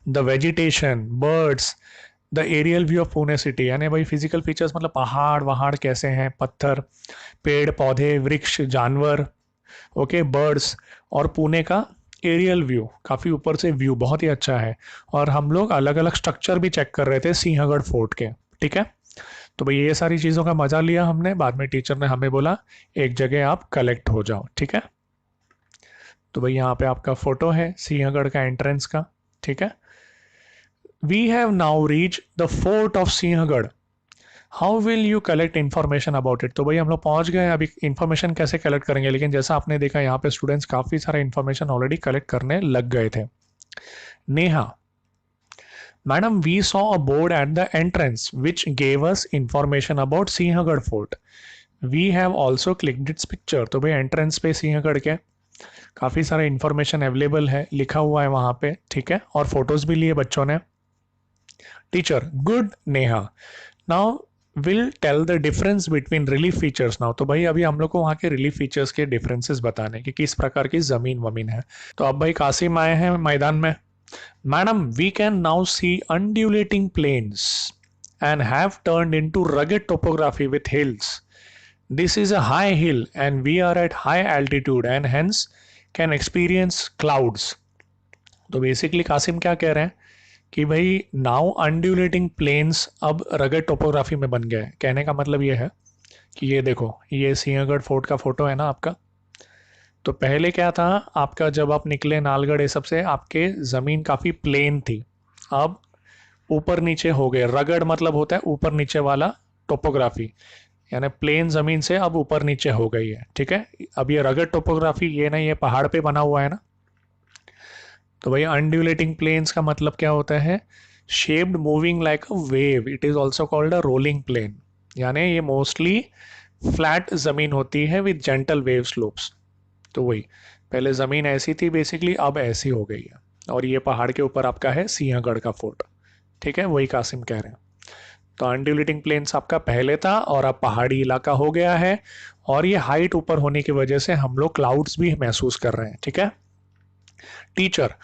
the vegetation, birds, the aerial view of Pune city, यानी भाई फिजिकल फीचर्स मतलब पहाड़ वहाड़ कैसे हैं, पत्थर, पेड़ पौधे, वृक्ष, जानवर, ओके, बर्ड्स, और पुणे का एरियल व्यू, काफ़ी ऊपर से व्यू बहुत ही अच्छा है। और हम लोग अलग अलग स्ट्रक्चर भी चेक कर रहे थे सिंहगढ़ फोर्ट के, ठीक है। तो भाई ये सारी चीज़ों का मज़ा लिया हमने, बाद में टीचर ने हमें बोला एक जगह आप कलेक्ट हो जाओ, ठीक है। तो भाई यहाँ पे आपका फोटो है सिंहगढ़ का एंट्रेंस का, ठीक है। We have now reached the fort of Sinhagad, how will you collect information about it, तो भाई हम लोग पहुंच गए, अभी इन्फॉर्मेशन कैसे कलेक्ट करेंगे, लेकिन जैसा आपने देखा यहाँ पे स्टूडेंट्स काफ़ी सारा इन्फॉर्मेशन ऑलरेडी कलेक्ट करने लग गए थे। Neha, madam we saw a board at the entrance which gave us information about Sinhagad fort, we have also clicked its picture, तो भाई एंट्रेंस पे सिंहगढ़ के काफ़ी सारा इन्फॉर्मेशन अवेलेबल है, लिखा हुआ है वहाँ पे, ठीक है, और फोटोज भी लिए बच्चों ने। Teacher, good Neha, now will tell the difference between relief features now, तो भाई अभी हम लोग को वहाँ के रिलीफ फीचर्स के डिफरेंसेस बताने कि किस प्रकार की जमीन वमीन है। तो अब भाई कासिम आए हैं मैदान में। Madam we can now see undulating plains and have turned into rugged topography with hills, this is a high hill and we are at high altitude and hence can experience clouds. तो basically Kasim क्या कह रहे हैं कि भाई now undulating plains अब rugged topography में बन गए, कहने का मतलब ये है कि ये देखो, ये सिंहगढ़ फोर्ट का फोटो है ना आपका, तो पहले क्या था आपका, जब आप निकले नालगढ़ ये सब से आपके ज़मीन काफ़ी प्लेन थी, अब ऊपर नीचे हो गए, रगड़ मतलब होता है ऊपर नीचे वाला टोपोग्राफी, यानी प्लेन ज़मीन से अब ऊपर नीचे हो गई है, ठीक है। अब ये रगड़ टोपोग्राफी ये ना, ये पहाड़ पे बना हुआ है ना, तो भाई अनड्यूलेटिंग प्लेन्स का मतलब क्या होता है, shaped moving like a wave, it is also called a rolling plain, यानी ये मोस्टली फ्लैट ज़मीन होती है विद जेंटल वेव स्लोप्स। तो वही पहले ज़मीन ऐसी थी बेसिकली, अब ऐसी हो गई है, और ये पहाड़ के ऊपर आपका है सिंहगढ़ का फोर्ट, ठीक है, वही कासिम कह रहे हैं। तो अनड्यूलेटिंग प्लेन्स आपका पहले था और अब पहाड़ी इलाका हो गया है, और ये हाइट ऊपर होने की वजह से हम लोग क्लाउड्स भी महसूस कर रहे हैं, ठीक है। Teacher,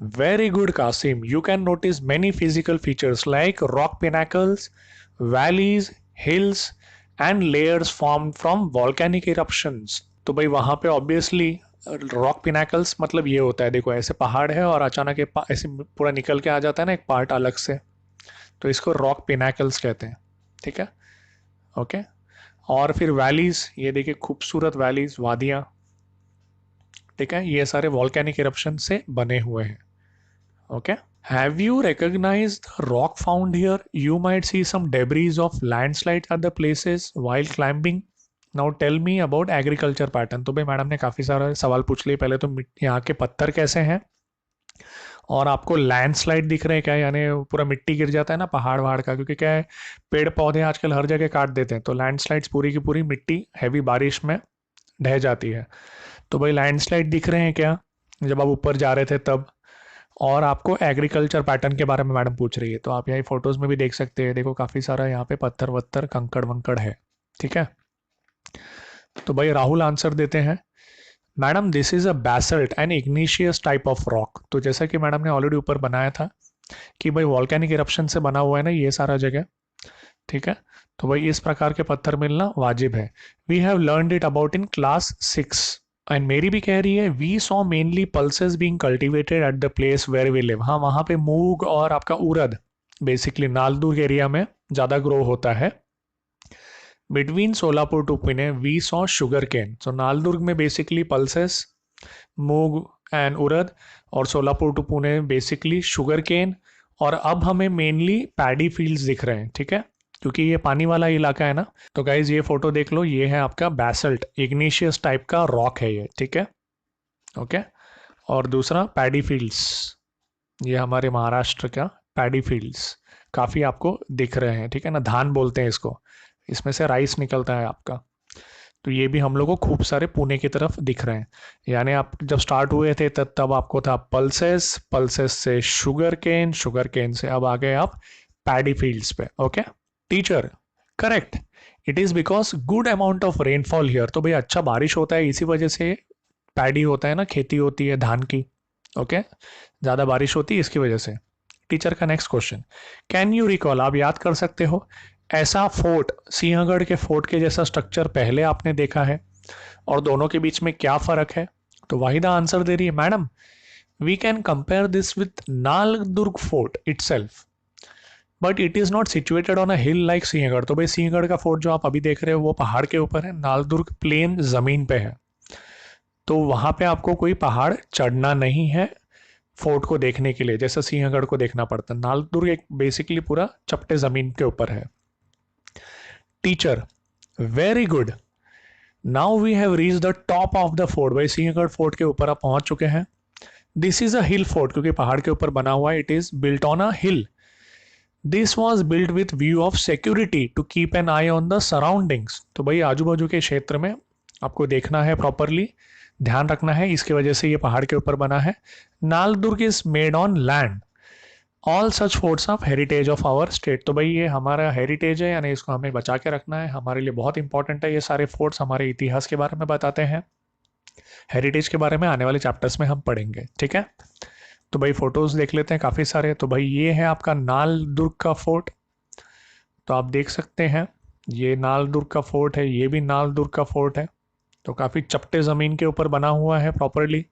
very good Kasim, you can notice many physical features like rock pinnacles, valleys, hills and layers formed from volcanic eruptions, तो भाई वहां पे ऑब्वियसली रॉक पिनाकल्स मतलब ये होता है, देखो ऐसे पहाड़ है और अचानक ऐसे पूरा निकल के आ जाता है ना एक पार्ट अलग से, तो इसको रॉक पिनाकल्स कहते हैं, ठीक है, ओके। और फिर वैलीज, ये देखिए खूबसूरत वैलीज, वादियाँ, ठीक है, ये सारे वॉल्केनिक इरप्शन से बने हुए हैं, okay. Have you recognized the rock found here? You might see some debris of landslides at the places while climbing. Now tell me about agriculture pattern. तो भाई मैडम ने काफ़ी सारा सवाल पूछ लिए, पहले तो यहाँ के पत्थर कैसे हैं, और आपको लैंडस्लाइड दिख रहे हैं क्या, यानी पूरा मिट्टी गिर जाता है ना पहाड़ वहाड़ का, क्योंकि क्या है पेड़ पौधे आजकल हर जगह काट देते हैं, तो लैंडस्लाइड्स पूरी की पूरी मिट्टी हैवी बारिश में ढह जाती है। तो भाई लैंडस्लाइड दिख रहे हैं क्या जब आप ऊपर जा रहे थे तब, और आपको एग्रीकल्चर पैटर्न के बारे में मैडम पूछ रही है, तो आप यहाँ फोटोज में भी देख सकते हैं, देखो काफ़ी सारा यहाँ पे पत्थर वत्थर कंकड़ वंकड़ है, ठीक है। तो भाई राहुल आंसर देते हैं, madam this is a basalt and igneous type of rock, तो जैसा कि मैडम ने ऑलरेडी ऊपर बनाया था कि भाई वॉल्केनिक इरप्शन से बना हुआ है ना ये सारा जगह, ठीक है, तो भाई इस प्रकार के पत्थर मिलना वाजिब है। We have learned it about in class 6, and Mary भी कह रही है we saw mainly pulses being cultivated at the place where we live, हाँ वहाँ पे मूंग और आपका उड़द बेसिकली नालदुर्ग एरिया में ज़्यादा ग्रो होता है। Between Solapur to Pune we saw sugar cane. So Naldurg में basically pulses, moong and urad, और Solapur to Pune basically sugar cane, और अब हमें मेनली पैडी फील्ड्स दिख रहे हैं, ठीक है, क्योंकि ये पानी वाला इलाका है ना। तो गाइज ये फोटो देख लो, ये है आपका बैसल्ट, इग्निशियस टाइप का रॉक है ये, ठीक है, ओके। और दूसरा पैडी फील्ड्स, ये हमारे महाराष्ट्र का पैडी फील्ड्स काफ़ी आपको दिख रहे हैं, ठीक है ना, धान बोलते हैं इसको, इसमें से राइस निकलता है आपका। तो ये भी हम लोग को खूब सारे पुणे की तरफ दिख रहे हैं। यानी आप जब स्टार्ट हुए थे तब आपको था पल्सेस, पल्सेस से शुगर केन, शुगर केन से अब आ गए आप पैडी फील्ड्स पे, okay. Teacher correct, it is because good amount of rainfall here. तो भाई अच्छा बारिश होता है, इसी वजह से पैडी होता है ना, खेती होती है धान की, ओके, ज़्यादा बारिश होती है इसकी वजह से। टीचर का next question, can you recall, आप याद कर सकते हो, ऐसा फोर्ट, सिंहगढ़ के फोर्ट के जैसा स्ट्रक्चर पहले आपने देखा है, और दोनों के बीच में क्या फ़र्क है? तो वाहिदा आंसर दे रही है, madam we can compare this with Naldurg fort itself, but it is not situated on a hill like Sinhagad. तो भाई सिंहगढ़ का फोर्ट जो आप अभी देख रहे हो वो पहाड़ के ऊपर है, नालदुर्ग प्लेन ज़मीन पे है, तो वहाँ पे आपको कोई पहाड़ चढ़ना नहीं है फोर्ट को देखने के लिए, जैसा सिंहगढ़ को देखना पड़ता है। नालदुर्ग एक बेसिकली पूरा चपटे ज़मीन के ऊपर है। Teacher very good, now we have reach the top of the fort. भाई सिंहगढ़ फोर्ट के ऊपर आप पहुंच चुके हैं। This is a hill fort, क्योंकि पहाड़ के ऊपर बना हुआ है, it is built on a hill. This was built with view of security to keep an eye on the surroundings. तो भाई आजू बाजू के क्षेत्र में आपको देखना है, प्रॉपरली ध्यान रखना है, इसकी वजह से ये पहाड़ के ऊपर बना है। Naldurg is made on land, all such forts of heritage of our state. तो भाई ये हमारा हेरिटेज है, यानी इसको हमें बचा के रखना है, हमारे लिए बहुत इंपॉर्टेंट है। ये सारे फोर्ट्स हमारे इतिहास के बारे में बताते हैं, हेरिटेज के बारे में आने वाले चैप्टर्स में हम पढ़ेंगे, ठीक है। तो भाई फोटोज देख लेते हैं काफ़ी सारे। तो भाई ये है आपका नालदुर्ग का फोर्ट, तो आप देख सकते हैं ये नालदुर्ग का फोर्ट है, ये भी नालदुर्ग का फोर्ट है, तो काफ़ी चपटे ज़मीन के ऊपर बना हुआ है प्रॉपरली।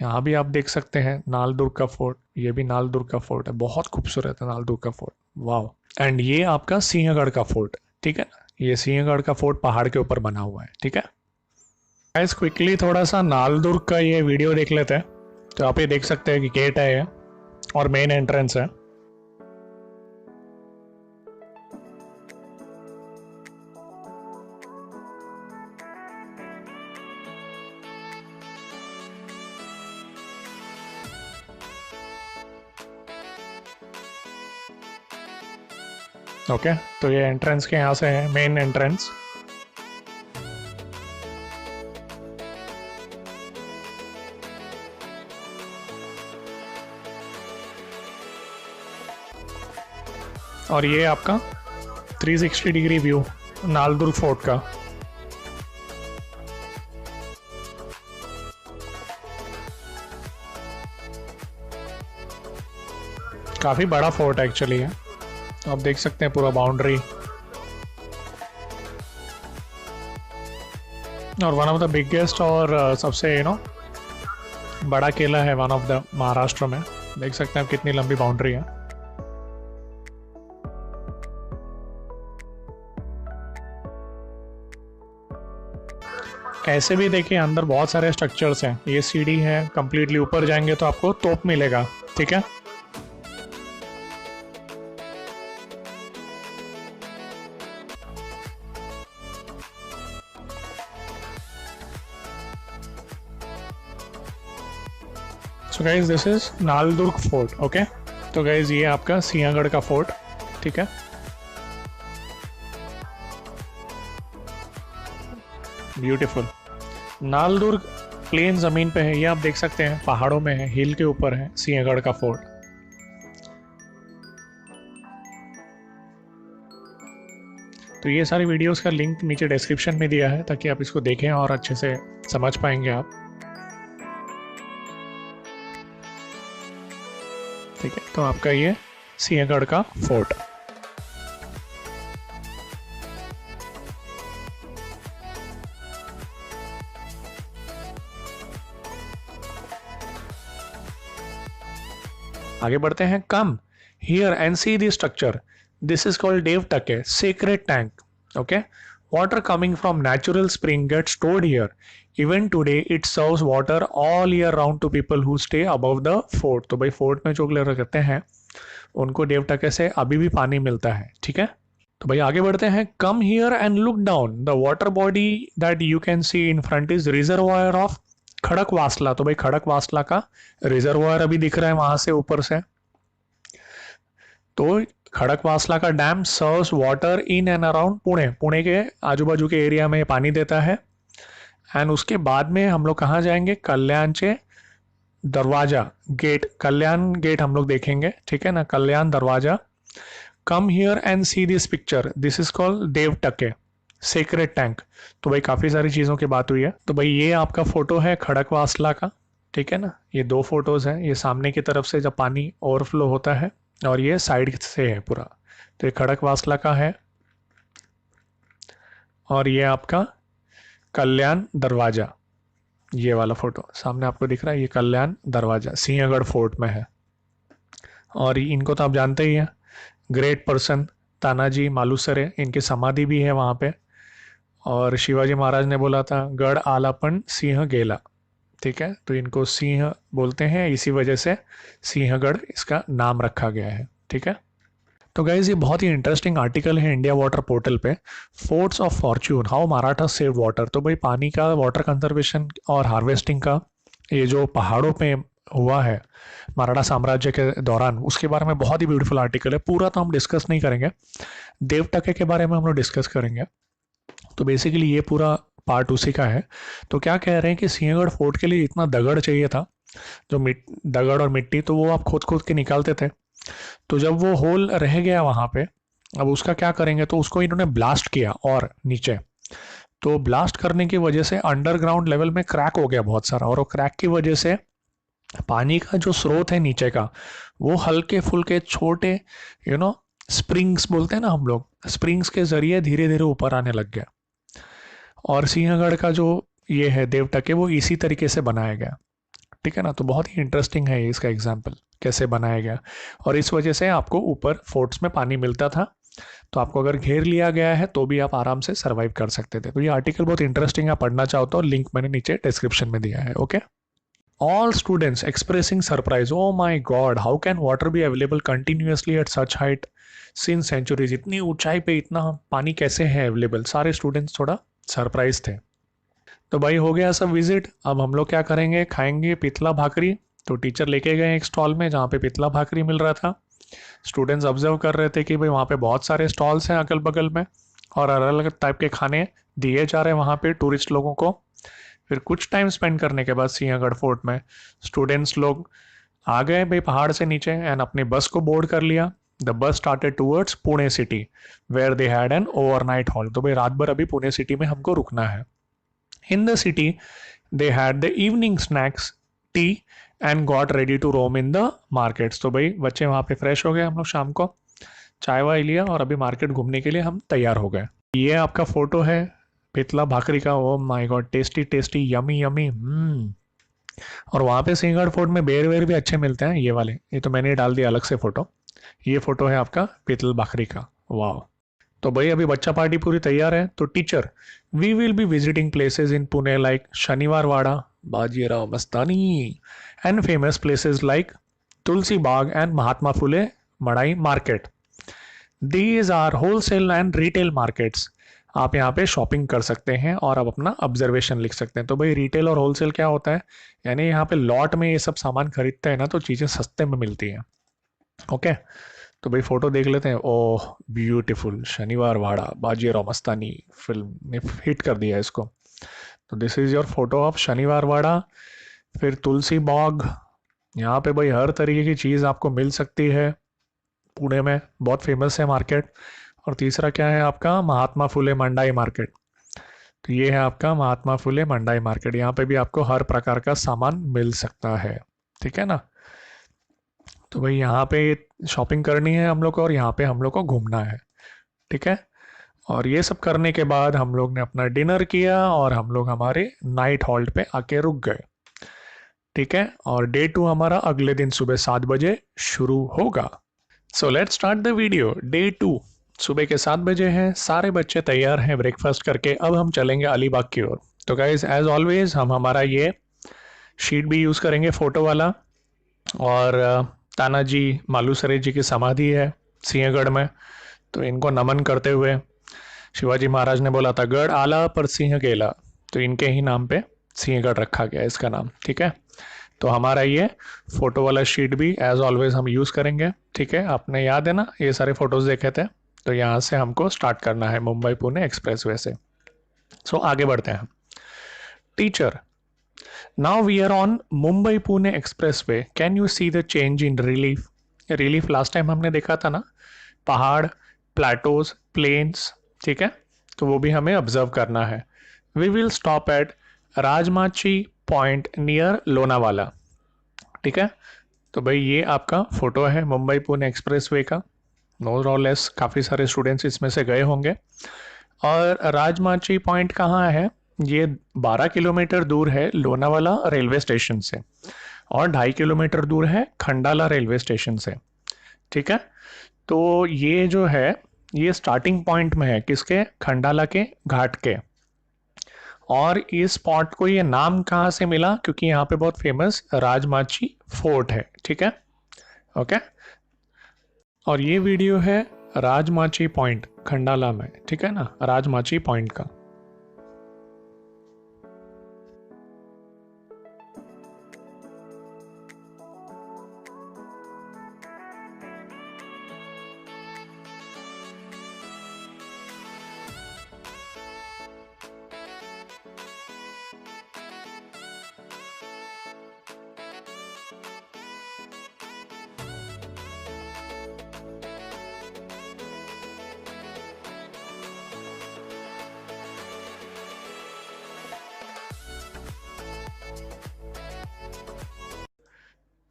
यहाँ भी आप देख सकते हैं नालदुर्ग का फोर्ट, ये भी नालदुर्ग का फोर्ट है, बहुत खूबसूरत है नालदुर्ग का फोर्ट, वाह। एंड ये आपका सिंहगढ़ का फोर्ट, ठीक है, ये सिंहगढ़ का फोर्ट पहाड़ के ऊपर बना हुआ है, ठीक है। गाइस क्विकली थोड़ा सा नालदुर्ग का ये वीडियो देख लेते हैं। तो आप ये देख सकते हैं कि गेट है ये, और मेन एंट्रेंस है। ओके, तो ये एंट्रेंस के यहाँ से है मेन एंट्रेंस। और ये आपका 360 डिग्री व्यू नालदुर्ग फोर्ट का। काफ़ी बड़ा फोर्ट एक्चुअली है, आप देख सकते हैं पूरा बाउंड्री, और वन ऑफ द बिगेस्ट और सबसे बड़ा किला है वन ऑफ द महाराष्ट्र में। देख सकते हैं कितनी लंबी बाउंड्री है। ऐसे भी देखिए अंदर बहुत सारे स्ट्रक्चर्स हैं, ये सीढ़ी है, कंप्लीटली ऊपर जाएंगे तो आपको तोप मिलेगा, ठीक है। So guys this is Naldurg fort, okay. तो गाइज ये आपका सिंहगढ़ का फोर्ट, ठीक है। ब्यूटीफुल। नालदुर्ग प्लेन ज़मीन पे है, ये आप देख सकते हैं पहाड़ों में है, हिल के ऊपर है सिंहगढ़ का फोर्ट। तो ये सारी वीडियोस का लिंक नीचे डिस्क्रिप्शन में दिया है, ताकि आप इसको देखें और अच्छे से समझ पाएंगे आप, ठीक है। तो आपका ये सिंहगढ़ का फोर्ट। आगे बढ़ते हैं। कम Here and see the structure. This is called Devtake, sacred tank. Okay, water coming from natural spring gets stored here. Even today it serves water all year round to people who stay above the fort. तो भाई fort में जो लोग रहते हैं उनको देवटके से अभी भी पानी मिलता है, ठीक है। तो भाई आगे बढ़ते हैं। Come here and look down, the water body that you can see in front is reservoir of Khadak Wasla. तो भाई खड़क वासला का रिजर्वायर अभी दिख रहा है वहां से ऊपर से। तो खड़क वासला का dam serves water in and around Pune, Pune के आजू बाजू के एरिया में पानी देता है। एंड उसके बाद में हम लोग कहाँ जाएंगे, कल्याणचे दरवाजा गेट, कल्याण गेट हम लोग देखेंगे, ठीक है ना, Kalyan Darwaza. Come here and see this picture, this is called Devtake sacred tank. तो भाई काफ़ी सारी चीज़ों की बात हुई है। तो भाई ये आपका फोटो है खड़क वासला का, ठीक है ना। ये दो फोटोज हैं, ये सामने की तरफ से जब पानी ओवरफ्लो होता है और ये साइड से है पूरा। तो ये खड़क वासला का है और ये आपका कल्याण दरवाजा, ये वाला फोटो सामने आपको दिख रहा है, ये कल्याण दरवाजा सिंहगढ़ फोर्ट में है। और इनको तो आप जानते ही हैं, ग्रेट पर्सन तानाजी मालुसरे, इनकी समाधि भी है वहाँ पे। और शिवाजी महाराज ने बोला था गढ़ आलापन सिंह गेला, ठीक है। तो इनको सिंह बोलते हैं, इसी वजह से सिंहगढ़ इसका नाम रखा गया है, ठीक है। तो गाइज ये बहुत ही इंटरेस्टिंग आर्टिकल है इंडिया वाटर पोर्टल पे, forts of Fortune how Maratha save water. तो भाई पानी का वाटर कंजर्वेशन और हार्वेस्टिंग का ये जो पहाड़ों पे हुआ है मराठा साम्राज्य के दौरान, उसके बारे में बहुत ही ब्यूटीफुल आर्टिकल है। पूरा तो हम डिस्कस नहीं करेंगे, देवटके के बारे में हम लोग डिस्कस करेंगे। तो बेसिकली ये पूरा पार्ट उसी का है। तो क्या कह रहे हैं कि सिंहगढ़ फोर्ट के लिए इतना दगड़ चाहिए था, जो दगड़ और मिट्टी, तो वो आप खोद खोद के निकालते थे। तो जब वो होल रह गया वहाँ पे, अब उसका क्या करेंगे, तो उसको इन्होंने ब्लास्ट किया और नीचे। तो ब्लास्ट करने की वजह से अंडरग्राउंड लेवल में क्रैक हो गया बहुत सारा, और वो क्रैक की वजह से पानी का जो स्रोत है नीचे का, वो हल्के फुल्के छोटे स्प्रिंग्स बोलते हैं ना हम लोग, स्प्रिंग्स के जरिए धीरे धीरे ऊपर आने लग गया। और सिंहगढ़ का जो ये है देवटके, वो इसी तरीके से बनाया गया, ठीक है ना। तो बहुत ही इंटरेस्टिंग है इसका एग्जाम्पल कैसे बनाया गया। और इस वजह से आपको ऊपर फोर्ट्स में पानी मिलता था, तो आपको अगर घेर लिया गया है तो भी आप आराम से सर्वाइव कर सकते थे। तो ये आर्टिकल बहुत इंटरेस्टिंग है, आप पढ़ना चाहो तो लिंक मैंने नीचे डिस्क्रिप्शन में दिया है, okay. All students expressing surprise, oh my god how can water be available continuously at such height since centuries. इतनी ऊंचाई पे इतना पानी कैसे है अवेलेबल, सारे स्टूडेंट्स थोड़ा सरप्राइज थे। तो भाई हो गया सब विजिट, अब हम लोग क्या करेंगे, खाएंगे पितला भाकरी। तो टीचर लेके गए एक स्टॉल में जहाँ पे पितला भाकरी मिल रहा था। स्टूडेंट्स ऑब्जर्व कर रहे थे कि भाई वहाँ पे बहुत सारे स्टॉल्स हैं अगल बगल में, और अलग अलग टाइप के खाने दिए जा रहे हैं वहाँ पे टूरिस्ट लोगों को। फिर कुछ टाइम स्पेंड करने के बाद सिंहगढ़ फोर्ट में स्टूडेंट्स लोग आ गए भाई पहाड़ से नीचे, एंड अपने बस को बोर्ड कर लिया। The bus started towards Pune city where they had an overnight halt. तो भाई रात भर अभी पुणे सिटी में हमको रुकना है। In the city, they had the evening snacks, tea, and got ready to roam in the markets. तो भाई बच्चे वहाँ पे फ्रेश हो गए, हम लोग शाम को चाय वाय लिया और अभी मार्केट घूमने के लिए हम तैयार हो गए। ये आपका फोटो है पितला भाकरी का, oh my God tasty tasty yummy yummy. और वहाँ पे सिंहगढ़ फोर्ट में बेर वेर भी अच्छे मिलते हैं, ये वाले, ये तो मैंने डाल दिया अलग से फोटो। ये फोटो है आपका पितल भाकरी का, वाह। तो भाई अभी बच्चा पार्टी पूरी तैयार है। तो teacher we will be visiting places in Pune like Shaniwar Wada, Bajirao Mastani, and famous places like Tulsi Bagh and Mahatma Phule Mandai market. These are wholesale and retail markets. आप यहाँ पे शॉपिंग कर सकते हैं और आप अपना ऑब्जर्वेशन लिख सकते हैं। तो भाई रिटेल और होलसेल क्या होता है, यानी यहाँ पे लॉट में ये सब सामान खरीदते हैं ना, तो चीज़ें सस्ते में मिलती हैं, ओके। तो भाई फोटो देख लेते हैं। ओह ब्यूटीफुल, शनिवार वाड़ा, बाजीराव मस्तानी फिल्म ने हिट कर दिया इसको। तो this is your photo of शनिवार वाड़ा। फिर तुलसी बाग, यहाँ पे भाई हर तरीके की चीज़ आपको मिल सकती है, पुणे में बहुत फेमस है मार्केट। और तीसरा क्या है आपका, महात्मा फुले मंडाई मार्केट। तो ये है आपका महात्मा फुले मंडाई मार्केट, यहाँ पे भी आपको हर प्रकार का सामान मिल सकता है, ठीक है ना। तो भाई यहाँ पे शॉपिंग करनी है हम लोग को और यहाँ पे हम लोग को घूमना है, ठीक है। और ये सब करने के बाद हम लोग ने अपना डिनर किया और हम लोग हमारे नाइट हॉल्ट पे आके रुक गए, ठीक है। और डे 2 हमारा अगले दिन सुबह 7 बजे शुरू होगा। So let's start the video. Day 2, सुबह के 7 बजे हैं, सारे बच्चे तैयार हैं ब्रेकफास्ट करके। अब हम चलेंगे अलीबाग की ओर। तो गाइज एज ऑलवेज हम हमारा ये शीट भी यूज़ करेंगे फ़ोटो वाला। और तानाजी मालूसरे जी की समाधि है सिंहगढ़ में, तो इनको नमन करते हुए शिवाजी महाराज ने बोला था गढ़ आला पर सिंह गेला, तो इनके ही नाम पे सिंहगढ़ रखा गया इसका नाम। ठीक है, तो हमारा ये फोटो वाला शीट भी एज ऑलवेज हम यूज़ करेंगे। ठीक है, आपने याद है ना ये सारे फोटोज देखे थे। तो यहाँ से हमको स्टार्ट करना है मुंबई पुणे एक्सप्रेसवे से। सो आगे बढ़ते हैं। Teacher, now we are on Mumbai Pune expressway, can you see the change in relief? Relief last time हमने देखा था ना, पहाड़, प्लेटोज, प्लेन्स। ठीक है, तो वो भी हमें ऑब्जर्व करना है। We will stop at Rajmachi point near Lonavala. ठीक है, तो भाई ये आपका फोटो है मुंबई पुणे एक्सप्रेसवे का। नो रॉलेस काफ़ी सारे स्टूडेंट्स इसमें से गए होंगे। और राजमाची पॉइंट कहाँ है? ये 12 किलोमीटर दूर है लोनावाला रेलवे स्टेशन से, और 2.5 किलोमीटर दूर है खंडाला रेलवे स्टेशन से। ठीक है, तो ये जो है ये स्टार्टिंग पॉइंट में है, किसके? खंडाला के घाट के। और इस स्पॉट को ये नाम कहाँ से मिला? क्योंकि यहाँ पे बहुत फेमस राजमाची फोर्ट है। ठीक है, ओके। और ये वीडियो है राजमाची पॉइंट खंडाला में, ठीक है ना, राजमाची पॉइंट का।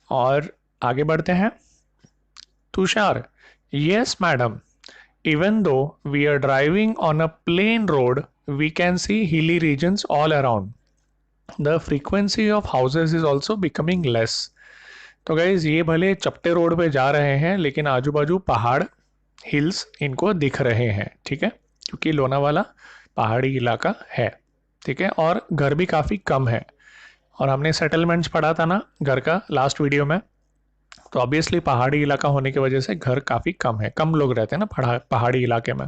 और आगे बढ़ते हैं। Tushar, yes madam, even though we are driving on a plain road, we can see hilly regions all around. The frequency of houses is also becoming less. तो गाइज ये भले चपटे रोड पे जा रहे हैं, लेकिन आजू बाजू पहाड़, हिल्स इनको दिख रहे हैं। ठीक है, क्योंकि लोनावाला पहाड़ी इलाका है। ठीक है, और घर भी काफ़ी कम है। और हमने सेटलमेंट्स पढ़ा था ना घर का लास्ट वीडियो में, तो ऑब्वियसली पहाड़ी इलाका होने की वजह से घर काफ़ी कम है, कम लोग रहते हैं ना पहाड़ी इलाके में।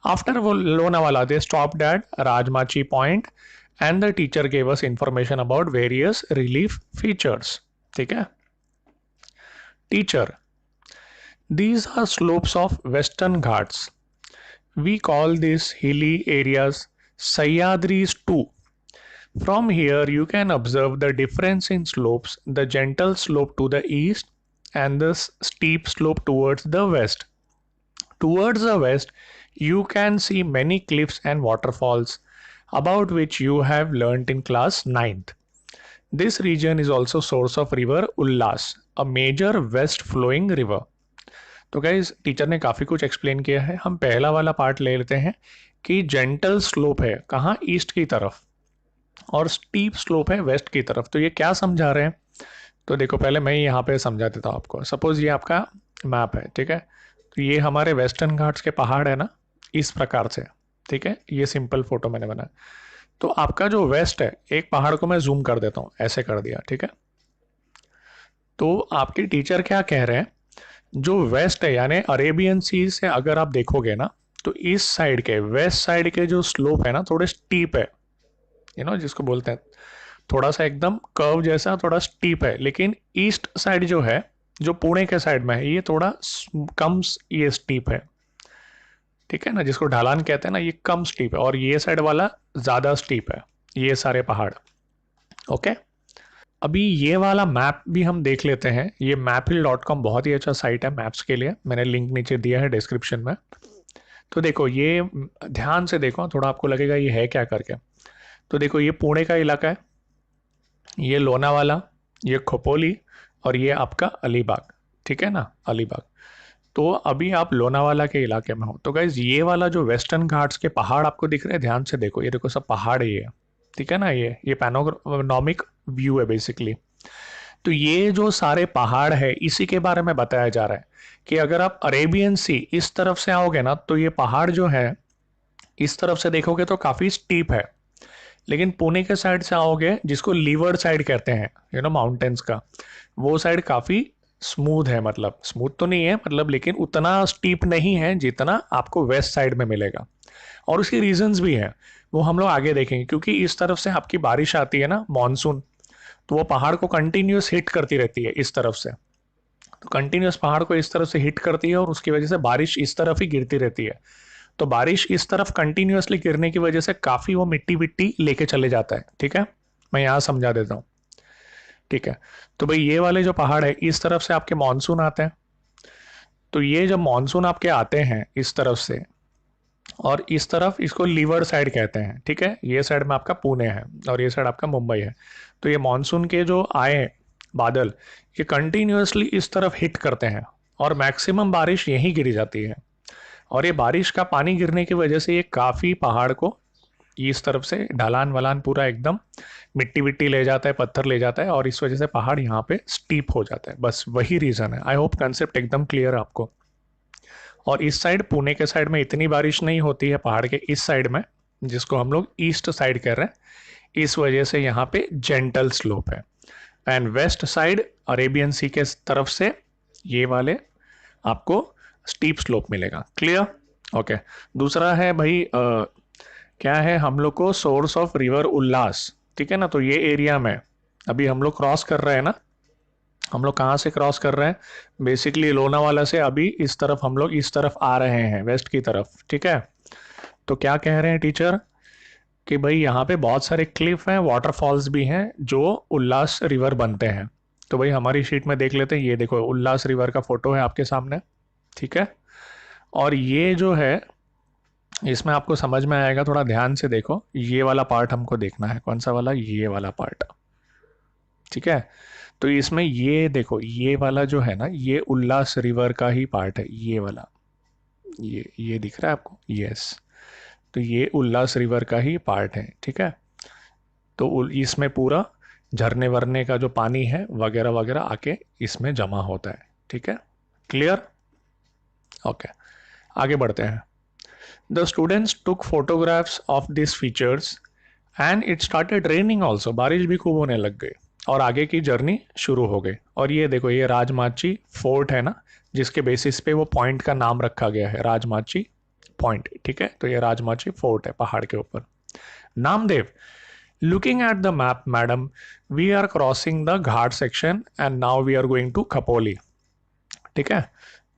आफ्टर वो लोनावाला दे stopped eight Rajmachi point and the teacher gave us information about various relief features. ठीक है, teacher, these are slopes of western Ghats. We call these hilly areas Sahyadris too. From here you can observe the difference in slopes, the gentle slope to the east and the steep slope towards the west. Towards the west you can see many cliffs and waterfalls about which you have learnt in class 9th. This region is also source of river Ullas, a major west flowing river. तो guys teacher ने काफ़ी कुछ explain किया है। हम पहला वाला part ले लेते हैं कि जेंटल स्लोप है कहाँ? ईस्ट की तरफ, और स्टीप स्लोप है वेस्ट की तरफ। तो ये क्या समझा रहे हैं? तो देखो पहले मैं यहाँ पे समझा देता हूँ आपको। सपोज ये आपका मैप है, ठीक है, तो ये हमारे वेस्टर्न घाट्स के पहाड़ है ना, इस प्रकार से। ठीक है, ये सिंपल फोटो मैंने बनाया। तो आपका जो वेस्ट है, एक पहाड़ को मैं जूम कर देता हूँ, ऐसे कर दिया। ठीक है, तो आपके टीचर क्या कह रहे हैं, जो वेस्ट है यानी अरेबियन सी से अगर आप देखोगे ना, तो इस साइड के वेस्ट साइड के जो स्लोप है ना, थोड़े स्टीप है, जिसको बोलते हैं थोड़ा सा एकदम कर्व जैसा, थोड़ा स्टीप है। लेकिन ईस्ट साइड जो है, जो पुणे के साइड में है, ये थोड़ा कम ये स्टीप है। ठीक है ना, जिसको ढलान कहते हैं ना, ये कम स्टीप है, और ये साइड वाला ज़्यादा स्टीप है, ये सारे पहाड़। ओके, अभी ये वाला मैप भी हम देख लेते हैं। ये maphill.com बहुत ही अच्छा साइट है मैप्स के लिए, मैंने लिंक नीचे दिया है डिस्क्रिप्शन में। तो देखो ये ध्यान से देखो, थोड़ा आपको लगेगा ये है क्या करके। तो देखो ये पुणे का इलाका है, ये लोनावाला, ये खोपोली, और ये आपका अलीबाग। ठीक है ना, अलीबाग। तो अभी आप लोनावाला के इलाके में हो। तो गाइज ये वाला जो वेस्टर्न घाट्स के पहाड़ आपको दिख रहे हैं, ध्यान से देखो, ये देखो सब पहाड़ ही है। ठीक है ना, ये पैनोरामिक व्यू है बेसिकली। तो ये जो सारे पहाड़ है इसी के बारे में बताया जा रहा है कि अगर आप अरेबियन सी इस तरफ से आओगे ना तो ये पहाड़ जो है इस तरफ से देखोगे तो काफ़ी स्टीप है, लेकिन पुणे के साइड से आओगे जिसको लीवर्ड साइड कहते हैं माउंटेन्स का, वो साइड काफ़ी स्मूथ है, मतलब स्मूथ तो नहीं है मतलब, लेकिन उतना स्टीप नहीं है जितना आपको वेस्ट साइड में मिलेगा। और उसकी रीजंस भी हैं, वो हम लोग आगे देखेंगे, क्योंकि इस तरफ से आपकी बारिश आती है ना मानसून, तो वो पहाड़ को कंटिन्यूस हिट करती रहती है इस तरफ से, तो कंटिन्यूस पहाड़ को इस तरफ से हिट करती है और उसकी वजह से बारिश इस तरफ ही गिरती रहती है। तो बारिश इस तरफ कंटिन्यूसली गिरने की वजह से काफ़ी वो मिट्टी विट्टी लेके चले जाता है। ठीक है, मैं यहाँ समझा देता हूँ। ठीक है, तो भाई ये वाले जो पहाड़ है इस तरफ से आपके मानसून आते हैं, तो ये जब मानसून आपके आते हैं इस तरफ से, और इस तरफ इसको लीवर साइड कहते हैं। ठीक है, ये साइड में आपका पुणे है और ये साइड आपका मुंबई है। तो ये मानसून के जो आए बादल, ये कंटिन्यूसली इस तरफ हिट करते हैं और मैक्सिमम बारिश यहीं गिरी जाती है, और ये बारिश का पानी गिरने की वजह से ये काफ़ी पहाड़ को इस तरफ से ढलान वलान पूरा एकदम मिट्टी विट्टी ले जाता है, पत्थर ले जाता है, और इस वजह से पहाड़ यहाँ पे स्टीप हो जाता है। बस वही रीज़न है। आई होप कंसेप्ट एकदम क्लियर है आपको। और इस साइड पुणे के साइड में इतनी बारिश नहीं होती है पहाड़ के इस साइड में, जिसको हम लोग ईस्ट साइड कह रहे हैं, इस वजह से यहाँ पे जेंटल स्लोप है। एंड वेस्ट साइड अरेबियन सी के तरफ से ये वाले आपको स्टीप स्लोप मिलेगा। क्लियर? ओके। दूसरा है भाई क्या है, हम लोग को सोर्स ऑफ रिवर उल्लास। ठीक है ना, तो ये एरिया में अभी हम लोग क्रॉस कर रहे हैं ना, हम लोग कहाँ से क्रॉस कर रहे हैं, बेसिकली लोनावाला से अभी इस तरफ हम लोग इस तरफ आ रहे हैं, वेस्ट की तरफ। ठीक है, तो क्या कह रहे हैं टीचर कि भाई यहाँ पे बहुत सारे क्लिफ हैं, वाटरफॉल्स भी हैं जो उल्लास रिवर बनते हैं। तो भाई हमारी शीट में देख लेते हैं, ये देखो उल्लास रिवर का फोटो है आपके सामने। ठीक है, और ये जो है इसमें आपको समझ में आएगा, थोड़ा ध्यान से देखो, ये वाला पार्ट हमको देखना है। कौन सा वाला? ये वाला पार्ट। ठीक है, तो इसमें ये देखो, ये वाला जो है ना, ये उल्लास रिवर का ही पार्ट है, ये वाला, ये दिख रहा है आपको? यस, तो ये उल्लास रिवर का ही पार्ट है। ठीक है, तो इसमें पूरा झरने वरने का जो पानी है वगैरह वगैरह आके इसमें जमा होता है। ठीक है, क्लियर? ओके, आगे बढ़ते हैं। The students took photographs of this features and it started raining also. बारिश भी खूब होने लग गई और आगे की जर्नी शुरू हो गई। और ये देखो, ये राजमाची फोर्ट है ना, जिसके बेसिस पे वो पॉइंट का नाम रखा गया है, राजमाची पॉइंट। ठीक है, तो ये राजमाची फोर्ट है पहाड़ के ऊपर। Namdev, looking at the map madam, we are crossing the ghat section and now we are going to Khopoli. ठीक है,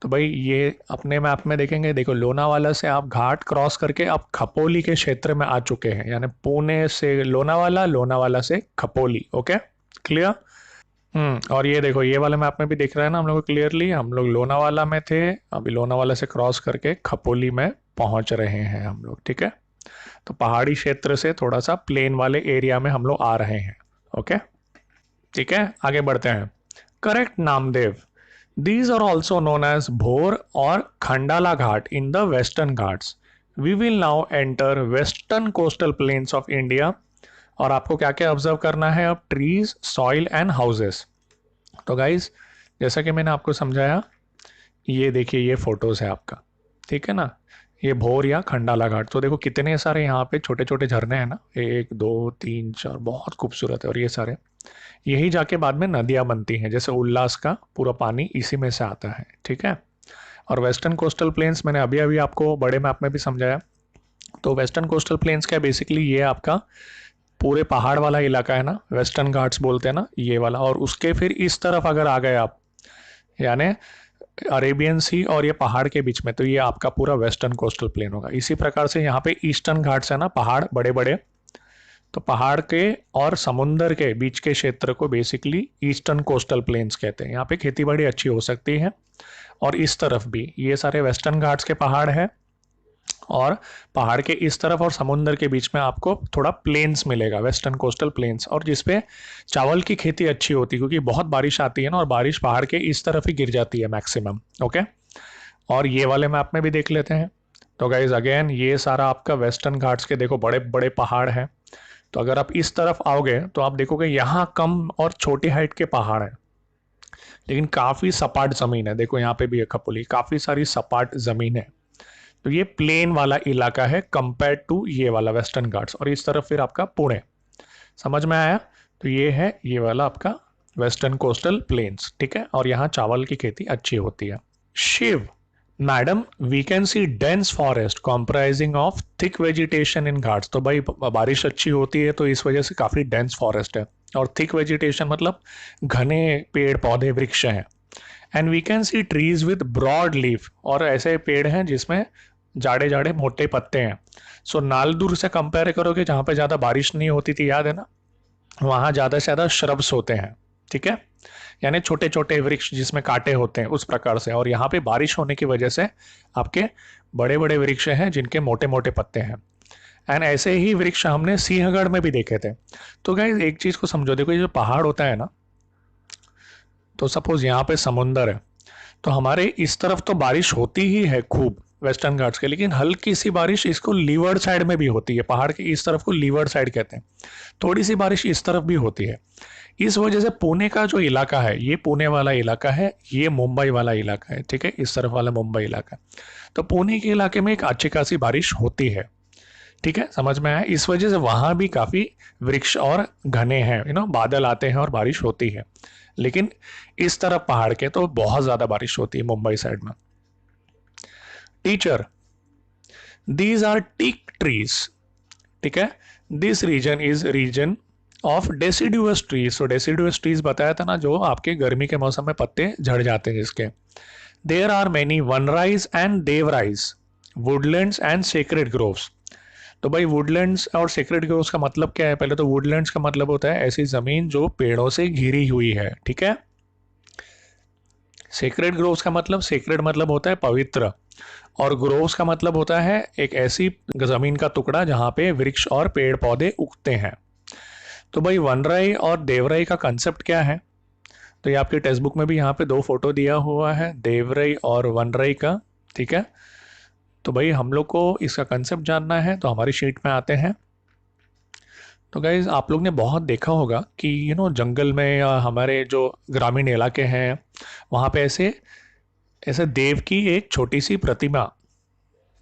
तो भाई ये अपने मैप में देखेंगे, देखो लोनावाला से आप घाट क्रॉस करके आप खपोली के क्षेत्र में आ चुके हैं, यानी पुणे से लोनावाला, लोनावाला से खपोली। Okay, clear? और ये देखो, ये वाले मैप में भी दिख रहा है ना हम लोग को क्लियरली, हम लोग लोनावाला में थे, अभी लोनावाला से क्रॉस करके खपोली में पहुंच रहे हैं हम लोग। ठीक है, तो पहाड़ी क्षेत्र से थोड़ा सा प्लेन वाले एरिया में हम लोग आ रहे हैं। ओके, ठीक है, आगे बढ़ते हैं। Correct Namdev, these are also known as Bhor or Khandala Ghat in the Western Ghats. We will now enter Western coastal plains of India. और आपको क्या क्या ऑब्जर्व करना है अब? Trees, soil and houses. तो गाइज, जैसा कि मैंने आपको समझाया, ये देखिए ये फोटोज है आपका। ठीक है ना, ये भोर या खंडाला घाट। तो देखो कितने सारे यहाँ पे छोटे छोटे झरने हैं ना, 1 2 3 4, बहुत खूबसूरत है। और ये सारे यही जाके बाद में नदियाँ बनती हैं, जैसे उल्लास का पूरा पानी इसी में से आता है। ठीक है, और वेस्टर्न कोस्टल प्लेन्स मैंने अभी अभी आपको बड़े मैप में भी समझाया। तो वेस्टर्न कोस्टल प्लेन्स क्या, बेसिकली ये आपका पूरे पहाड़ वाला इलाका है ना, वेस्टर्न घाट्स बोलते हैं ना, ये वाला। और उसके फिर इस तरफ अगर आ गए आप, यानी अरेबियन सी और ये पहाड़ के बीच में, तो ये आपका पूरा वेस्टर्न कोस्टल प्लेन होगा। इसी प्रकार से यहाँ पे ईस्टर्न घाट्स है ना, पहाड़ बड़े बड़े, तो पहाड़ के और समुंदर के बीच के क्षेत्र को बेसिकली ईस्टर्न कोस्टल प्लेन्स कहते हैं। यहाँ पे खेती बाड़ी अच्छी हो सकती है। और इस तरफ भी ये सारे वेस्टर्न घाट्स के पहाड़ है, और पहाड़ के इस तरफ और समुंदर के बीच में आपको थोड़ा प्लेन्स मिलेगा, वेस्टर्न कोस्टल प्लेन्स, और जिसपे चावल की खेती अच्छी होती है, क्योंकि बहुत बारिश आती है ना, और बारिश पहाड़ के इस तरफ ही गिर जाती है मैक्सिमम। ओके, और ये वाले मैप में भी देख लेते हैं। तो गाइज अगेन, ये सारा आपका वेस्टर्न घाट्स के देखो बड़े बड़े पहाड़ हैं। तो अगर आप इस तरफ आओगे तो आप देखोगे यहाँ कम और छोटी हाइट के पहाड़ हैं, लेकिन काफ़ी सपाट ज़मीन है। देखो यहाँ पे भी है खपोली, काफ़ी सारी सपाट ज़मीन है। तो ये प्लेन वाला इलाका है कंपेयर टू ये वाला वेस्टर्न घाट्स। और इस तरफ फिर आपका पुणे, समझ में आया? तो ये है ये वाला आपका वेस्टर्न कोस्टल प्लेन्स, ठीक है। और यहाँ चावल की खेती अच्छी होती है। Shiv, madam we can see dense forest comprising of thick vegetation in ghats. तो भाई बारिश अच्छी होती है तो इस वजह से काफ़ी डेंस फॉरेस्ट है। और थिक वेजिटेशन मतलब घने पेड़ पौधे वृक्ष हैं। And we can see trees with broad leaf, और ऐसे पेड़ हैं जिसमें जाड़े जाड़े मोटे पत्ते हैं। सो नालदूर से कंपेयर करोगे जहाँ पे ज़्यादा बारिश नहीं होती थी, याद है ना, वहाँ ज़्यादा से ज़्यादा श्रब्स होते हैं, ठीक है, यानी छोटे छोटे वृक्ष जिसमें कांटे होते हैं, उस प्रकार से। और यहाँ पे बारिश होने की वजह से आपके बड़े बड़े वृक्ष हैं जिनके मोटे मोटे पत्ते हैं। एंड ऐसे ही वृक्ष हमने सिंहगढ़ में भी देखे थे। तो गाइस एक चीज़ को समझो, देखो ये जो पहाड़ होता है ना, तो सपोज यहाँ पे समुंदर है, तो हमारे इस तरफ तो बारिश होती ही है खूब वेस्टर्न घाट्स के, लेकिन हल्की सी बारिश इसको लीवर्ड साइड में भी होती है। पहाड़ के इस तरफ को लीवर्ड साइड कहते हैं। थोड़ी सी बारिश इस तरफ भी होती है। इस वजह से पुणे का जो इलाका है, ये पुणे वाला इलाका है, ये मुंबई वाला इलाका है, ठीक है, इस तरफ वाला मुंबई इलाका। तो पुणे के इलाके में एक अच्छी खासी बारिश होती है, ठीक है, समझ में आया? इस वजह से वहां भी काफी वृक्ष और घने हैं, बादल आते हैं और बारिश होती है। लेकिन इस तरफ पहाड़ के तो बहुत ज्यादा बारिश होती है मुंबई साइड में। Teacher, these are teak trees, ठीक है, this region is region of deciduous trees. So deciduous trees बताया था ना, जो आपके गर्मी के मौसम में पत्ते झड़ जाते हैं जिसके। There are many vanrais and devrais, woodlands and sacred groves. तो भाई वुडलैंड्स और सेक्रेड ग्रोव्स का मतलब क्या है? पहले तो वुडलैंड्स का मतलब होता है ऐसी जमीन जो पेड़ों से घिरी हुई है, ठीक है। सेक्रेड ग्रोव्स का मतलब, सेक्रेड मतलब होता है पवित्र, और ग्रोव्स का मतलब होता है एक ऐसी जमीन का टुकड़ा जहां पे वृक्ष और पेड़ पौधे उगते हैं। तो भाई वनराई और देवराई का कंसेप्ट क्या है? तो ये आपके टेक्स्ट बुक में भी यहाँ पे दो फोटो दिया हुआ है, देवराई और वनराई का, ठीक है। तो भाई हम लोग को इसका कंसेप्ट जानना है, तो हमारी शीट में आते हैं। तो गाइज आप लोग ने बहुत देखा होगा कि जंगल में या हमारे जो ग्रामीण इलाके हैं वहाँ पे ऐसे ऐसे देव की एक छोटी सी प्रतिमा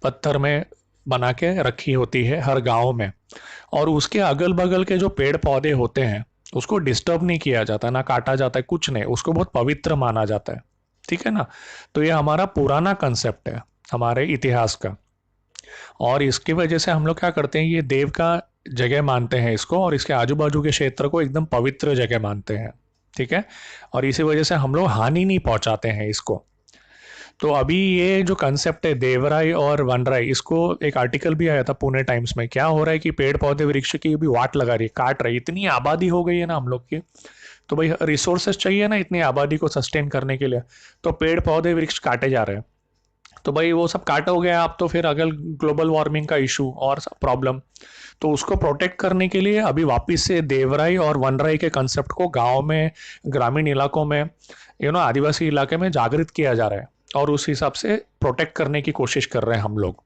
पत्थर में बना के रखी होती है हर गांव में। और उसके अगल बगल के जो पेड़ पौधे होते हैं उसको डिस्टर्ब नहीं किया जाता, ना काटा जाता है, कुछ नहीं, उसको बहुत पवित्र माना जाता है, ठीक है ना। तो ये हमारा पुराना कंसेप्ट है हमारे इतिहास का। और इसकी वजह से हम लोग क्या करते हैं, ये देव का जगह मानते हैं इसको, और इसके आजू बाजू के क्षेत्र को एकदम पवित्र जगह मानते हैं, ठीक है। और इसी वजह से हम लोग हानि नहीं पहुंचाते हैं इसको। तो अभी ये जो कंसेप्ट है देवराई और वनराई, इसको एक आर्टिकल भी आया था पुणे टाइम्स में। क्या हो रहा है कि पेड़ पौधे वृक्ष की भी वाट लगा रही है, काट रही है। इतनी आबादी हो गई है ना हम लोग की, तो भाई रिसोर्सेज चाहिए ना इतनी आबादी को सस्टेन करने के लिए, तो पेड़ पौधे वृक्ष काटे जा रहे हैं। तो भाई वो सब काटोगे आप तो फिर अगर ग्लोबल वार्मिंग का इशू और प्रॉब्लम, तो उसको प्रोटेक्ट करने के लिए अभी वापस से देवराई और वनराई के कंसेप्ट को गांव में, ग्रामीण इलाकों में, आदिवासी इलाके में जागृत किया जा रहा है। और उस हिसाब से प्रोटेक्ट करने की कोशिश कर रहे हैं हम लोग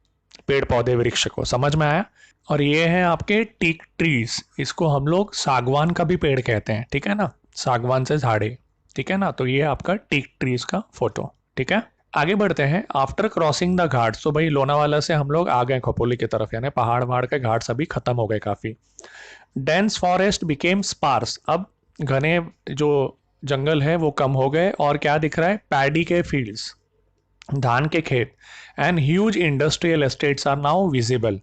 पेड़ पौधे वृक्ष को, समझ में आया? और ये है आपके टीक ट्रीज, इसको हम लोग सागवान का भी पेड़ कहते हैं, ठीक है ना, सागवान से झाड़े, ठीक है ना। तो ये आपका टीक ट्रीज का फोटो, ठीक है। आगे बढ़ते हैं। आफ्टर क्रॉसिंग द घाट्स, तो भाई लोनावाला से हम लोग आ गए खोपोली की तरफ, यानी पहाड़ वहाड़ के घाट सभी खत्म हो गए काफी। डेंस फॉरेस्ट बिकेम स्पार्स, अब घने जो जंगल है वो कम हो गए, और क्या दिख रहा है? पैडी के फील्ड्स, धान के खेत, and huge industrial estates are now visible.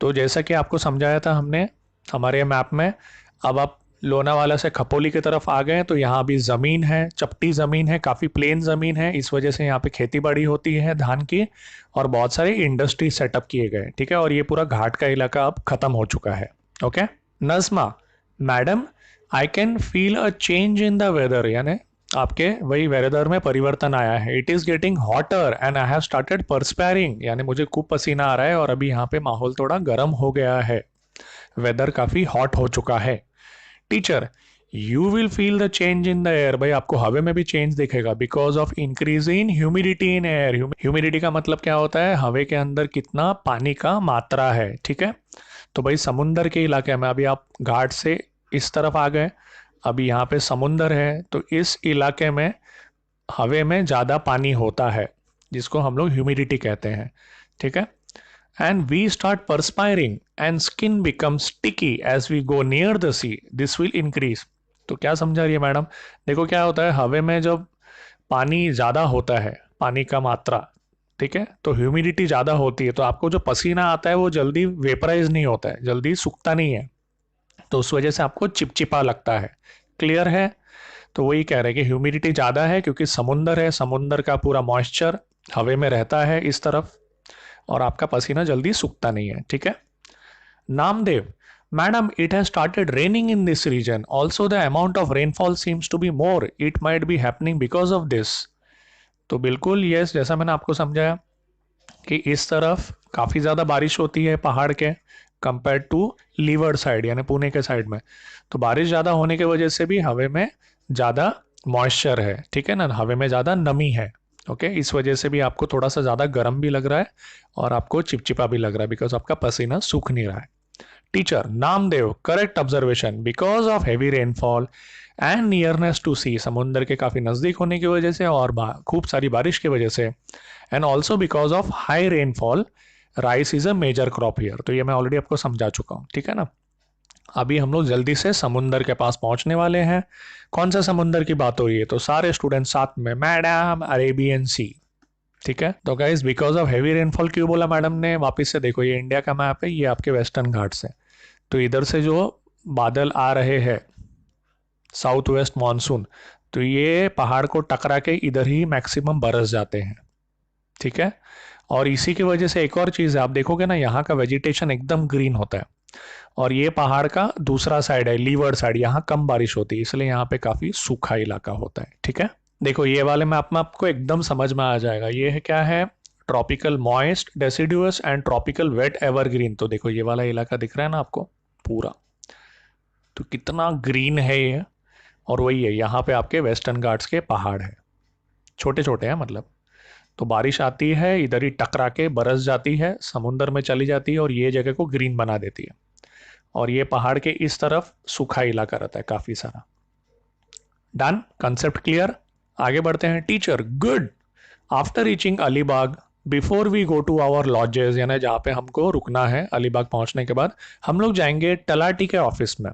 तो जैसा कि आपको समझाया था हमने हमारे मैप में, अब आप लोनावाला से खपोली की तरफ आ गए तो यहाँ भी ज़मीन है, चपटी ज़मीन है, काफ़ी प्लेन ज़मीन है, इस वजह से यहाँ पे खेती बाड़ी होती है धान की, और बहुत सारे इंडस्ट्री सेटअप किए गए, ठीक है। और ये पूरा घाट का इलाका अब ख़त्म हो चुका है, okay. Nazma, madam I can feel a change in the weather, यानी आपके वही वेदर में परिवर्तन आया है। It is getting hotter and I have started perspiring, यानी मुझे खूब पसीना आ रहा है और अभी यहाँ पे माहौल थोड़ा गर्म हो गया है, वेदर काफ़ी हॉट हो चुका है। Teacher, you will feel the change in the air, भाई आपको हवा में भी चेंज दिखेगा, because of increase in humidity in air. Humidity का मतलब क्या होता है? हवा के अंदर कितना पानी का मात्रा है, ठीक है। तो भाई समुंदर के इलाके में, अभी आप घाट से इस तरफ आ गए, अभी यहाँ पे समुंदर है, तो इस इलाके में हवे में ज़्यादा पानी होता है, जिसको हम लोग ह्यूमिडिटी कहते हैं, ठीक है। And we start perspiring and skin become sticky as we go near the sea, this will increase. तो क्या समझा रही है मैडम? देखो क्या होता है, हवे में जब पानी ज़्यादा होता है, पानी का मात्रा, ठीक है, तो ह्यूमिडिटी ज़्यादा होती है, तो आपको जो पसीना आता है वो जल्दी वेपराइज नहीं होता है, जल्दी सूखता नहीं है, तो उस वजह से आपको चिपचिपा लगता है। क्लियर है? तो वही कह रहे हैं कि ह्यूमिडिटी ज़्यादा है क्योंकि समुंदर है, समुंदर का पूरा मॉइस्चर हवे में रहता है इस तरफ, और आपका पसीना जल्दी सूखता नहीं है, ठीक है। Namdev, madam it has started raining in this region, also the amount of rainfall seems to be more, it might be happening because of this. तो बिल्कुल यस, जैसा मैंने आपको समझाया कि इस तरफ काफ़ी ज़्यादा बारिश होती है पहाड़ के कंपेयर टू लीवर्ड साइड यानी पुणे के साइड में, तो बारिश ज़्यादा होने की वजह से भी हवे में ज़्यादा मॉइस्चर है, ठीक है ना, हवे में ज़्यादा नमी है, ओके, इस वजह से भी आपको थोड़ा सा ज़्यादा गर्म भी लग रहा है और आपको चिपचिपा भी लग रहा है बिकॉज आपका पसीना सूख नहीं रहा है। Teacher Namdev, correct observation, because of heavy rainfall and nearness to sea, समुंदर के काफ़ी नज़दीक होने की वजह से और खूब सारी बारिश की वजह से, and also because of high rainfall, rice is a major crop here. तो ये मैं ऑलरेडी आपको समझा चुका हूँ, ठीक है ना। अभी हम लोग जल्दी से समुंदर के पास पहुंचने वाले हैं। कौन सा समुंदर की बात हो रही है? तो सारे स्टूडेंट साथ में, मैडम अरेबियन सी, ठीक है। तो guys because of heavy rainfall क्यों बोला मैडम ने? वापस से देखो, ये इंडिया का मैप है, ये आपके वेस्टर्न घाट्स है, तो इधर से जो बादल आ रहे हैं साउथ वेस्ट मानसून, तो ये पहाड़ को टकरा के इधर ही मैक्सिमम बरस जाते हैं, ठीक है। और इसी की वजह से एक और चीज़ है, आप देखोगे ना यहाँ का वेजिटेशन एकदम ग्रीन होता है, और ये पहाड़ का दूसरा साइड है, लीवर्ड साइड, यहाँ कम बारिश होती है, इसलिए यहाँ पे काफ़ी सूखा इलाका होता है, ठीक है। देखो ये वाले मैप में आपको एकदम समझ में आ जाएगा, ये है क्या है, tropical moist deciduous and tropical wet evergreen. तो देखो ये वाला इलाका दिख रहा है ना आपको पूरा, तो कितना ग्रीन है ये, और वही है यहाँ पे आपके वेस्टर्न घाट्स के पहाड़ है, छोटे छोटे हैं मतलब। तो बारिश आती है, इधर ही टकरा के बरस जाती है, समुंदर में चली जाती है और ये जगह को ग्रीन बना देती है, और ये पहाड़ के इस तरफ सूखा इलाका रहता है काफ़ी सारा। Done, concept clear. आगे बढ़ते हैं। Teacher good, after reaching Alibag, before we go to our lodges, यानी जहाँ पे हमको रुकना है, अलीबाग पहुँचने के बाद हम लोग जाएंगे तलाटी के ऑफिस में,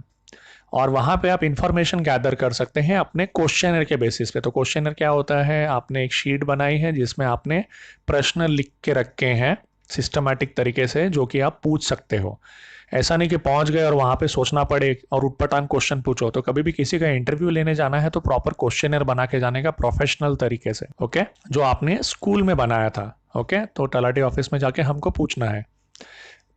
और वहाँ पे आप इंफॉर्मेशन गैदर कर सकते हैं अपने क्वेश्चनर के बेसिस पे। तो क्वेश्चनर क्या होता है, आपने एक शीट बनाई है जिसमें आपने प्रश्न लिख के रखे हैं सिस्टमैटिक तरीके से, जो कि आप पूछ सकते हो। ऐसा नहीं कि पहुंच गए और वहाँ पे सोचना पड़े और उठपटांग क्वेश्चन पूछो। तो कभी भी किसी का इंटरव्यू लेने जाना है तो प्रॉपर क्वेश्चनर बना के जाने का, प्रोफेशनल तरीके से, ओके, जो आपने स्कूल में बनाया था, ओके। तो तलाटी ऑफिस में जाके हमको पूछना है।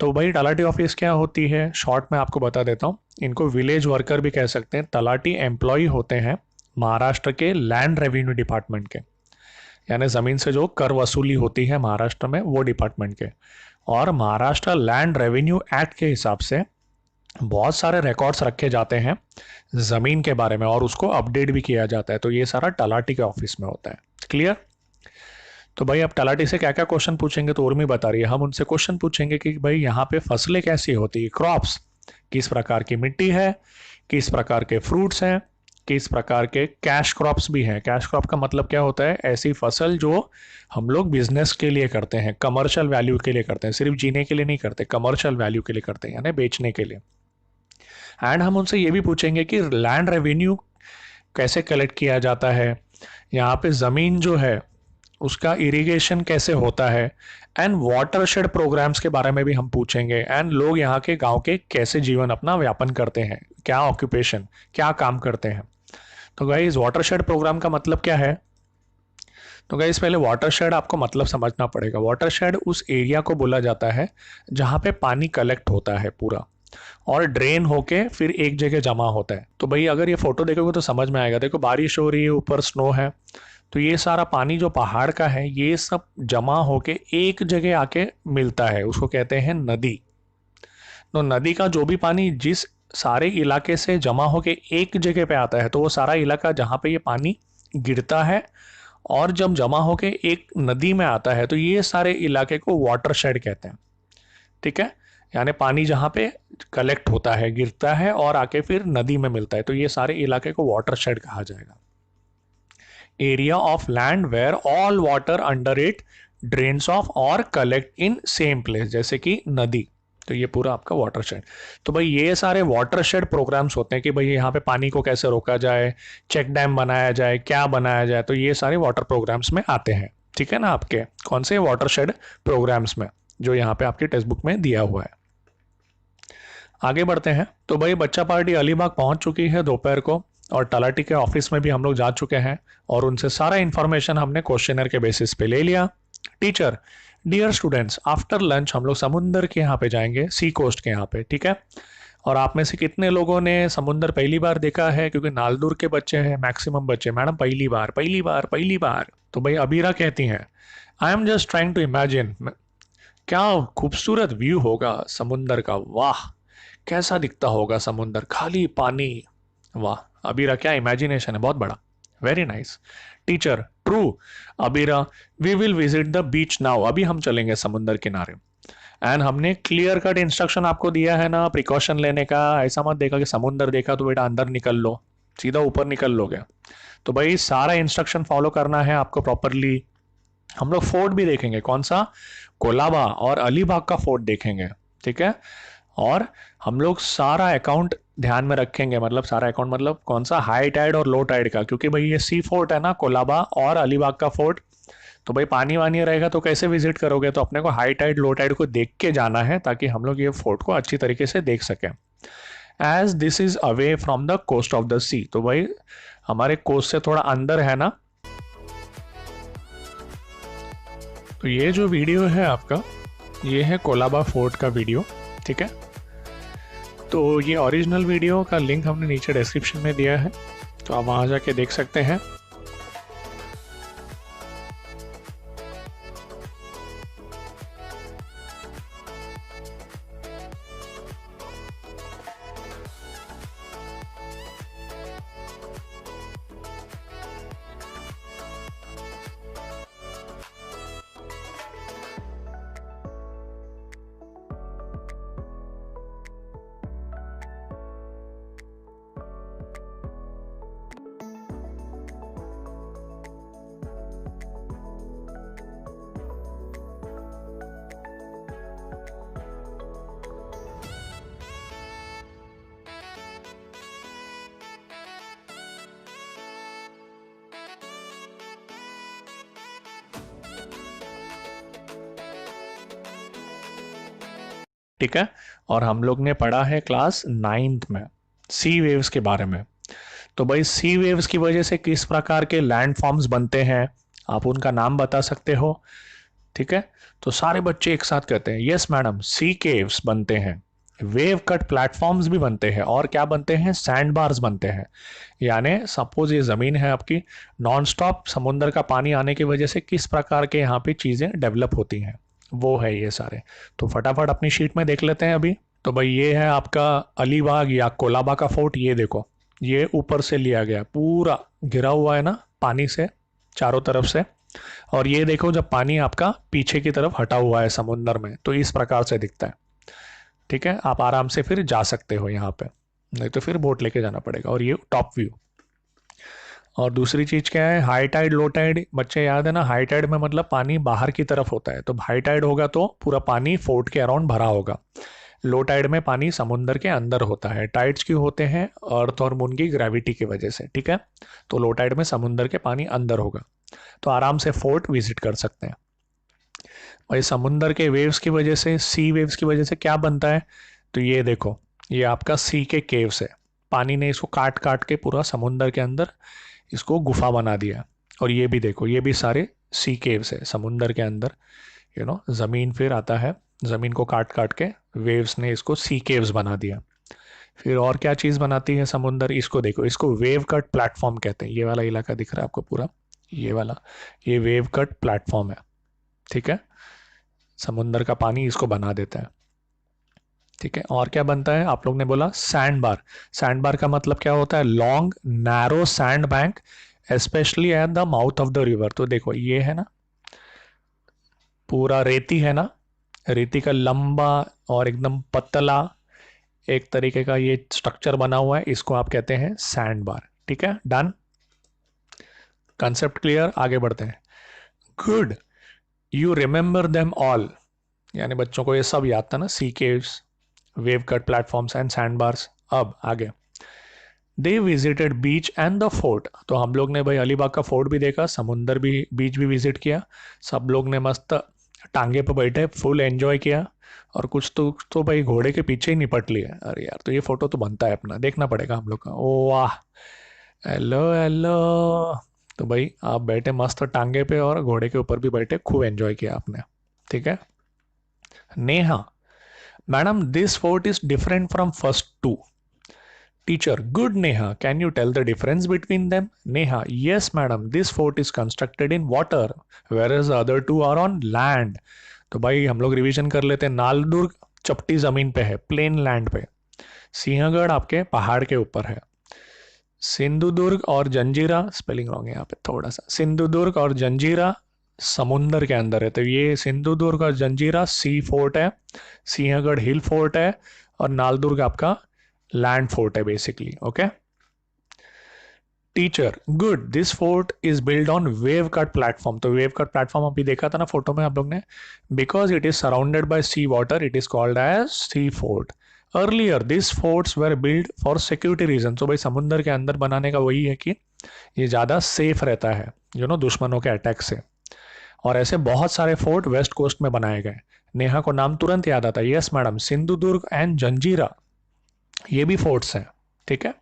तो भाई तलाटी ऑफिस क्या होती है, शॉर्ट में आपको बता देता हूँ। इनको विलेज वर्कर भी कह सकते हैं। तलाटी एम्प्लॉय होते हैं महाराष्ट्र के लैंड रेवेन्यू डिपार्टमेंट के, यानी ज़मीन से जो कर वसूली होती है महाराष्ट्र में, वो डिपार्टमेंट के। और महाराष्ट्र लैंड रेवेन्यू एक्ट के हिसाब से बहुत सारे रिकॉर्ड्स रखे जाते हैं ज़मीन के बारे में, और उसको अपडेट भी किया जाता है। तो ये सारा तलाटी के ऑफिस में होता है। क्लियर? तो भाई आप तलाटी से क्या क्या क्वेश्चन पूछेंगे, तो उर्मी बता रही है, हम उनसे क्वेश्चन पूछेंगे कि भाई यहाँ पे फसलें कैसी होती है, क्रॉप्स, किस प्रकार की मिट्टी है, किस प्रकार के फ्रूट्स हैं, किस प्रकार के कैश क्रॉप्स भी हैं। कैश क्रॉप का मतलब क्या होता है, ऐसी फसल जो हम लोग बिजनेस के लिए करते हैं, कमर्शियल वैल्यू के लिए करते हैं, सिर्फ जीने के लिए नहीं करते, कमर्शियल वैल्यू के लिए करते हैं, यानी बेचने के लिए। एंड हम उनसे ये भी पूछेंगे कि लैंड रेवेन्यू कैसे कलेक्ट किया जाता है, यहाँ पे ज़मीन जो है उसका इरिगेशन कैसे होता है, एंड वाटरशेड प्रोग्राम्स के बारे में भी हम पूछेंगे, एंड लोग यहाँ के गांव के कैसे जीवन अपना व्यापन करते हैं, क्या ऑक्यूपेशन, क्या काम करते हैं। तो गाइस वाटरशेड प्रोग्राम का मतलब क्या है? तो गाइस पहले वाटरशेड आपको मतलब समझना पड़ेगा। वाटरशेड उस एरिया को बोला जाता है जहाँ पे पानी कलेक्ट होता है पूरा, और ड्रेन होके फिर एक जगह जमा होता है। तो भाई अगर ये फोटो देखोगे तो समझ में आएगा। देखो बारिश हो रही है, ऊपर स्नो है, तो ये सारा पानी जो पहाड़ का है ये सब जमा होके एक जगह आके मिलता है, उसको कहते हैं नदी। तो नदी का जो भी पानी जिस सारे इलाके से जमा होके एक जगह पे आता है, तो वो सारा इलाका जहाँ पे ये पानी गिरता है और जब जमा होके एक नदी में आता है, तो ये सारे इलाके को वाटरशेड कहते हैं, ठीक है। यानी पानी जहाँ पे कलेक्ट होता है, गिरता है और आके फिर नदी में मिलता है, तो ये सारे इलाके को वाटरशेड कहा जाएगा। Area of land where all water under it drains off और कलेक्ट इन सेम प्लेस, जैसे कि नदी। तो ये पूरा आपका वाटरशेड। तो भाई ये सारे वाटरशेड प्रोग्राम्स होते हैं कि भाई यहाँ पे पानी को कैसे रोका जाए, चेक डैम बनाया जाए, क्या बनाया जाए, तो ये सारे वाटर प्रोग्राम्स में आते हैं। ठीक है ना, आपके कौन से वाटरशेड प्रोग्राम्स में, जो यहाँ पे आपकी टेक्स्ट बुक में दिया हुआ है। आगे बढ़ते हैं। तो भाई बच्चा पार्टी अलीबाग पहुंच चुकी है दोपहर को, और तलाटी के ऑफिस में भी हम लोग जा चुके हैं, और उनसे सारा इन्फॉर्मेशन हमने क्वेश्चनर के बेसिस पे ले लिया। Teacher, dear students, after lunch हम लोग समुंदर के यहाँ पे जाएंगे, सी कोस्ट के यहाँ पे, ठीक है। और आप में से कितने लोगों ने समुंदर पहली बार देखा है? क्योंकि नालदूर के बच्चे हैं मैक्सिमम बच्चे, मैडम पहली बार पहली बार पहली बार। तो भाई अबीरा कहती हैं, I am just trying to imagine, क्या खूबसूरत व्यू होगा समुंदर का, वाह कैसा दिखता होगा समुंदर, खाली पानी, वाह। अबीरा क्या इमेजिनेशन है, बहुत बड़ा, very nice. Teacher, true Abira, we will visit the beach now, अभी हम चलेंगे समुंदर किनारे। एंड हमने क्लियर कट इंस्ट्रक्शन आपको दिया है ना प्रिकॉशन लेने का, ऐसा मत देखा कि समुंदर देखा तो बेटा अंदर निकल लो, सीधा ऊपर निकल लोगे। तो भाई सारा इंस्ट्रक्शन फॉलो करना है आपको प्रॉपरली। हम लोग फोर्ट भी देखेंगे, कौन सा, कोलाबा और अलीबाग का फोर्ट देखेंगे, ठीक है। और हम लोग सारा अकाउंट ध्यान में रखेंगे, मतलब सारा अकाउंट मतलब कौन सा, हाई टाइड और लो टाइड का, क्योंकि भाई ये सी फोर्ट है ना कोलाबा और अलीबाग का फोर्ट। तो भाई पानी वानी रहेगा तो कैसे विजिट करोगे, तो अपने को हाई टाइड लो टाइड को देख के जाना है, ताकि हम लोग ये फोर्ट को अच्छी तरीके से देख सकें। As this is away from the coast of the sea, तो भाई हमारे कोस्ट से थोड़ा अंदर है ना। तो ये जो वीडियो है आपका, ये है कोलाबा फोर्ट का वीडियो, ठीक है। तो ये ओरिजिनल वीडियो का लिंक हमने नीचे डिस्क्रिप्शन में दिया है, तो आप वहाँ जाके देख सकते हैं। ठीक है, और हम लोग ने पढ़ा है क्लास 9th में सी वेव्स के बारे में। तो भाई सी वेव्स की वजह से किस प्रकार के लैंड फॉर्म्स बनते हैं, आप उनका नाम बता सकते हो, ठीक है। तो सारे बच्चे एक साथ कहते हैं, यस मैडम, सी केव्स बनते हैं, वेव कट प्लेटफॉर्म्स भी बनते हैं, और क्या बनते हैं, सैंड बार्स बनते हैं। यानी सपोज ये ज़मीन है आपकी, नॉन स्टॉप समुंदर का पानी आने की वजह से किस प्रकार के यहाँ पे चीज़ें डेवलप होती हैं, वो है ये सारे। तो फटाफट अपनी शीट में देख लेते हैं अभी। तो भाई ये है आपका अलीबाग या कोलाबा का फोर्ट, ये देखो, ये ऊपर से लिया गया, पूरा घिरा हुआ है ना पानी से चारों तरफ से। और ये देखो जब पानी आपका पीछे की तरफ हटा हुआ है समुंदर में, तो इस प्रकार से दिखता है, ठीक है। आप आराम से फिर जा सकते हो यहाँ पे, नहीं तो फिर बोट लेके जाना पड़ेगा। और ये टॉप व्यू। और दूसरी चीज क्या है, हाई टाइड लो टाइड, बच्चे याद है ना, हाई टाइड में मतलब पानी बाहर की तरफ होता है, तो हाई टाइड होगा तो पूरा पानी फोर्ट के अराउंड भरा होगा। लो टाइड में पानी समुंदर के अंदर होता है। टाइड्स क्यों होते हैं, अर्थ और मून की ग्रेविटी की वजह से, ठीक है। तो लो टाइड में समुंदर के पानी अंदर होगा, तो आराम से फोर्ट विजिट कर सकते हैं। भाई समुंदर के वेव्स की वजह से, सी वेव्स की वजह से क्या बनता है, तो ये देखो, ये आपका सी के केव्स है, पानी ने इसको काट काट के पूरा समुंदर के अंदर इसको गुफा बना दिया। और ये भी देखो, ये भी सारे सी केव्स है समुंदर के अंदर, जमीन फिर आता है, जमीन को काट काट के वेव्स ने इसको सी केव्स बना दिया। फिर और क्या चीज बनाती है समुंदर, इसको देखो, इसको वेव कट प्लेटफॉर्म कहते हैं। ये वाला इलाका दिख रहा है आपको पूरा, ये वाला, ये वेव कट प्लेटफॉर्म है, ठीक है। समुंदर का पानी इसको बना देता है, ठीक है। और क्या बनता है, आप लोग ने बोला सैंड बार। सैंड बार का मतलब क्या होता है, long narrow sand bank, specially at the mouth of the river. तो देखो ये है ना, पूरा रेती है ना, रेती का लंबा और एकदम पतला एक तरीके का ये स्ट्रक्चर बना हुआ है, इसको आप कहते हैं सैंड बार, ठीक है, डन। कंसेप्ट क्लियर, आगे बढ़ते हैं। Good, you remember them all, यानी बच्चों को ये सब याद था ना, sea caves, wave cut platforms and sand bars. अब आगे, they visited beach and the fort, तो हम लोग ने भाई अलीबाग का फोर्ट भी देखा, समुंदर भी, बीच भी विजिट किया, सब लोग ने मस्त टांगे पे बैठे फुल एंजॉय किया, और कुछ तो भाई घोड़े के पीछे ही निपट लिया। अरे यार, तो ये फोटो तो बनता है अपना, देखना पड़ेगा हम लोग का। ओ वाह, हेलो हेलो। तो भाई आप बैठे मस्त टांगे पे और घोड़े के ऊपर भी बैठे, खूब एंजॉय किया आपने। ठीक है। Neha, madam this fort is different from first two. Teacher, good Neha. Can you tell the difference between them? Neha, yes madam, this fort is constructed in water, whereas the other two are on land. तो भाई हम लोग revision कर लेते हैं। नालदुर्ग चपटी जमीन पे है, प्लेन लैंड पे। सिंहगढ़ आपके पहाड़ के ऊपर है। सिंधुदुर्ग और जंजीरा, स्पेलिंग रॉन्ग है यहाँ पे थोड़ा सा, सिंधुदुर्ग और जंजीरा समुंदर के अंदर है। तो ये सिंधुदुर्ग और जंजीरा सी फोर्ट है, सिंहगढ़ हिल फोर्ट है, और नालदुर्ग आपका लैंड फोर्ट है basically. Okay. Teacher, good, this fort is build on wave cut platform, तो वेव कट प्लेटफॉर्म अभी देखा था ना फोटो में आप लोग ने। Because it is surrounded by sea water, it is called as sea fort. Earlier this forts were build for security reason, तो भाई समुंदर के अंदर बनाने का वही है कि ये ज़्यादा सेफ रहता है दुश्मनों के अटैक से। और ऐसे बहुत सारे फोर्ट वेस्ट कोस्ट में बनाए गए। नेहा को नाम तुरंत याद आता है। यस मैडम, सिंधुदुर्ग एंड जंजीरा ये भी फोर्ट्स हैं। ठीक है,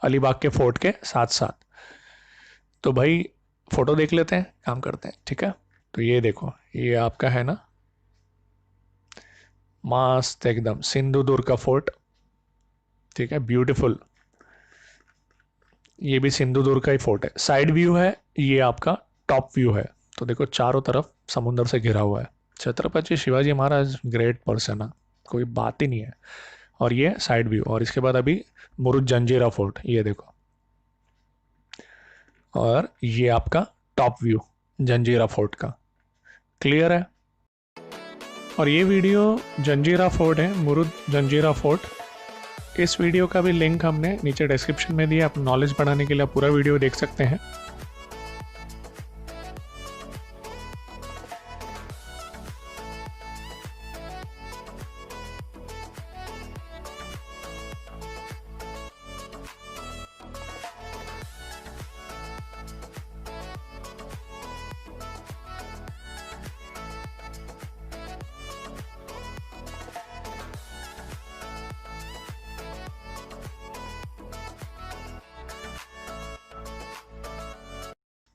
अलीबाग के फोर्ट के साथ साथ। तो भाई फोटो देख लेते हैं, काम करते हैं। ठीक है, तो ये देखो, ये आपका है ना, मस्त एकदम सिंधुदुर्ग का फोर्ट। ठीक है, ब्यूटीफुल। ये भी सिंधुदुर्ग का ही फोर्ट है। साइड व्यू है, ये आपका टॉप व्यू है। तो देखो चारों तरफ समुंदर से घिरा हुआ है। छत्रपति शिवाजी महाराज ग्रेट पर्सन है, कोई बात ही नहीं है। और ये साइड व्यू, और इसके बाद अभी मुरुद जंजीरा फोर्ट, ये देखो। और ये आपका टॉप व्यू जंजीरा फोर्ट का। क्लियर है। और ये वीडियो जंजीरा फोर्ट है, मुरुद जंजीरा फोर्ट। इस वीडियो का भी लिंक हमने नीचे डिस्क्रिप्शन में दिया, आप नॉलेज बढ़ाने के लिए आप पूरा वीडियो देख सकते हैं।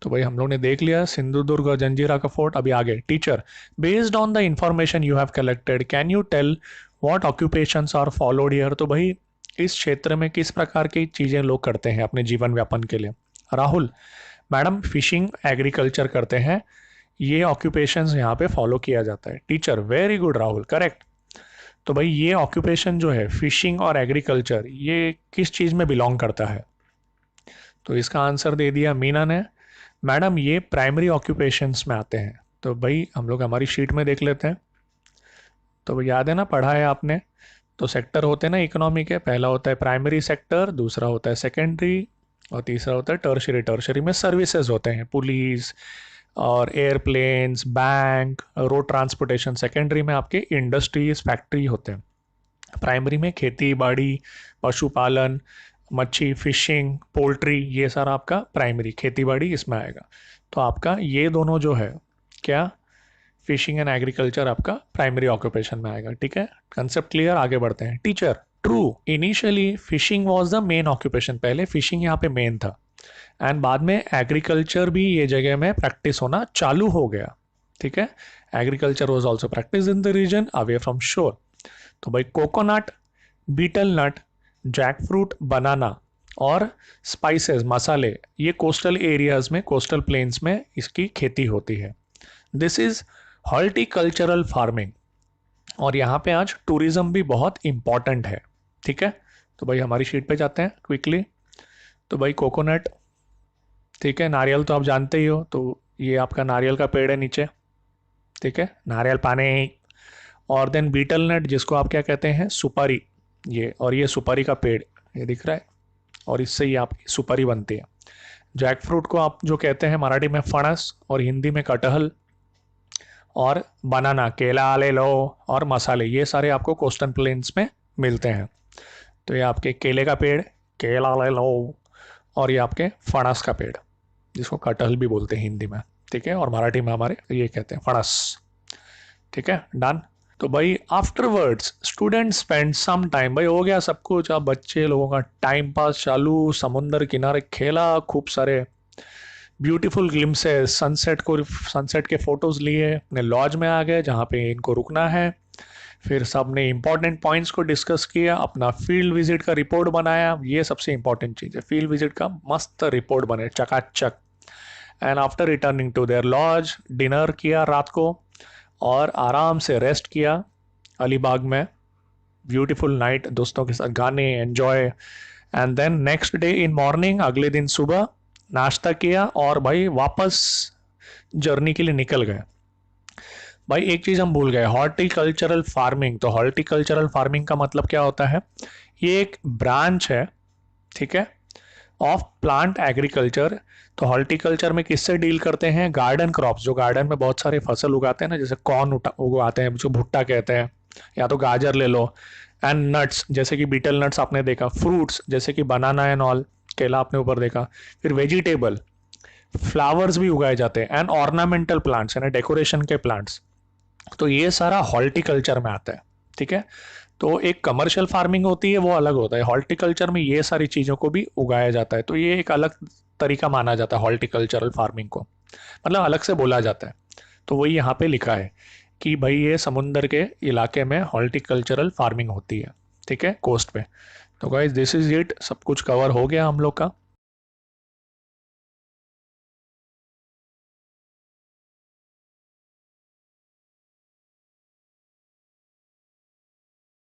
तो भाई हम लोग ने देख लिया सिंधुदुर्ग और जंजीरा का फोर्ट। अभी आगे। Teacher, based on the information you have collected can you tell what occupations are followed here, तो भाई इस क्षेत्र में किस प्रकार की चीज़ें लोग करते हैं अपने जीवन व्यापन के लिए। राहुल, मैडम फिशिंग एग्रीकल्चर करते हैं, ये ऑक्यूपेशंस यहाँ पे फॉलो किया जाता है। Teacher, very good Rahul, correct. तो भाई ये ऑक्यूपेशन जो है फिशिंग और एग्रीकल्चर, ये किस चीज़ में बिलोंग करता है, तो इसका आंसर दे दिया मीना ने। मैडम ये प्राइमरी ऑक्यूपेशंस में आते हैं। तो भाई हम लोग हमारी शीट में देख लेते हैं। तो याद है ना, पढ़ा है आपने। तो सेक्टर होते हैं ना इकोनॉमी के, पहला होता है प्राइमरी सेक्टर, दूसरा होता है सेकेंडरी, और तीसरा होता है टर्शरी। टर्शरी में सर्विसेज होते हैं, पुलिस और airplanes, bank, road transportation. Secondary में आपके इंडस्ट्रीज, फैक्ट्री होते हैं। प्राइमरी में खेती बाड़ी, पशुपालन, मच्छी, फिशिंग, पोल्ट्री, ये सारा आपका प्राइमरी खेती बाड़ी इसमें आएगा। तो आपका ये दोनों जो है क्या, फिशिंग एंड एग्रीकल्चर आपका प्राइमरी ऑक्यूपेशन में आएगा। ठीक है, कंसेप्ट क्लियर, आगे बढ़ते हैं। Teacher, true, initially fishing was the main occupation, पहले फिशिंग यहाँ पे मेन था, एंड बाद में एग्रीकल्चर भी ये जगह में प्रैक्टिस होना चालू हो गया। ठीक है, agriculture was also practice in the region away from shore. तो भाई coconut, betel nut, jackfruit, banana और स्पाइसेस, मसाले, ये कोस्टल एरियाज में, कोस्टल प्लेन्स में इसकी खेती होती है। दिस इज हॉर्टिकल्चरल फार्मिंग, और यहाँ पे आज टूरिज्म भी बहुत इंपॉर्टेंट है। ठीक है, तो भाई हमारी शीट पे जाते हैं क्विकली। तो भाई कोकोनट, ठीक है, नारियल तो आप जानते ही हो, तो ये आपका नारियल का पेड़ है नीचे। ठीक है, नारियल पाने। और देन बीटल नट, जिसको आप क्या कहते हैं, सुपारी, ये, और ये सुपारी का पेड़, ये दिख रहा है, और इससे ही आपकी सुपारी बनती है। जैक फ्रूट को आप जो कहते हैं मराठी में फणस और हिंदी में कटहल, और बनाना केला ले लो, और मसाले, ये सारे आपको कोस्टल प्लेन्स में मिलते हैं। तो ये आपके केले का पेड़, केला ले लो, और ये आपके फणस का पेड़, जिसको कटहल भी बोलते हैं हिंदी में, ठीक है, और मराठी में हमारे ये कहते हैं फणस, ठीक है, डन। तो भाई afterwards student spend some time, भाई हो गया सब कुछ, अब बच्चे लोगों का टाइम पास चालू, समुंदर किनारे खेला, खूब सारे ब्यूटीफुल ग्लिम्सेस, सनसेट के फोटोज लिए, अपने लॉज में आ गए जहाँ पे इनको रुकना है। फिर सब ने इंपॉर्टेंट पॉइंट्स को डिस्कस किया, अपना फील्ड विजिट का रिपोर्ट बनाया, ये सबसे इंपॉर्टेंट चीज़ है, फील्ड विजिट का मस्त रिपोर्ट बने चकाचक। And after returning to their lodge, dinner किया रात को, और आराम से रेस्ट किया अलीबाग में, ब्यूटीफुल नाइट, दोस्तों के साथ गाने enjoy. And then next day in morning, अगले दिन सुबह नाश्ता किया, और भाई वापस जर्नी के लिए निकल गए। भाई एक चीज़ हम भूल गए, हॉर्टिकल्चरल फार्मिंग। तो हॉर्टिकल्चरल फार्मिंग का मतलब क्या होता है, ये एक ब्रांच है, ठीक है, ऑफ प्लांट एग्रीकल्चर। तो हॉर्टिकल्चर में किससे डील करते हैं, गार्डन क्रॉप्स, जो गार्डन में बहुत सारे फसल उगाते हैं ना, जैसे कॉर्न उगाते हैं, जो भुट्टा कहते हैं, या तो गाजर ले लो, एंड नट्स जैसे कि बीटल नट्स आपने देखा, फ्रूट्स जैसे कि बनाना एंड ऑल, केला आपने ऊपर देखा, फिर वेजिटेबल, फ्लावर्स भी उगाए जाते हैं, एंड ऑर्नामेंटल प्लांट्स यानी डेकोरेशन के प्लांट्स। तो ये सारा हॉर्टिकल्चर में आता है, ठीक है। तो एक कमर्शियल फार्मिंग होती है, वो अलग होता है, हॉर्टिकल्चर में ये सारी चीज़ों को भी उगाया जाता है। तो ये एक अलग तरीका माना जाता है हॉर्टिकल्चरल फार्मिंग को, मतलब अलग से बोला जाता है। तो वही यहाँ पे लिखा है कि भाई ये समुंदर के इलाके में हॉर्टिकल्चरल फार्मिंग होती है, ठीक है, कोस्ट पे। तो गाइज दिस इज इट, सब कुछ कवर हो गया हम लोग का।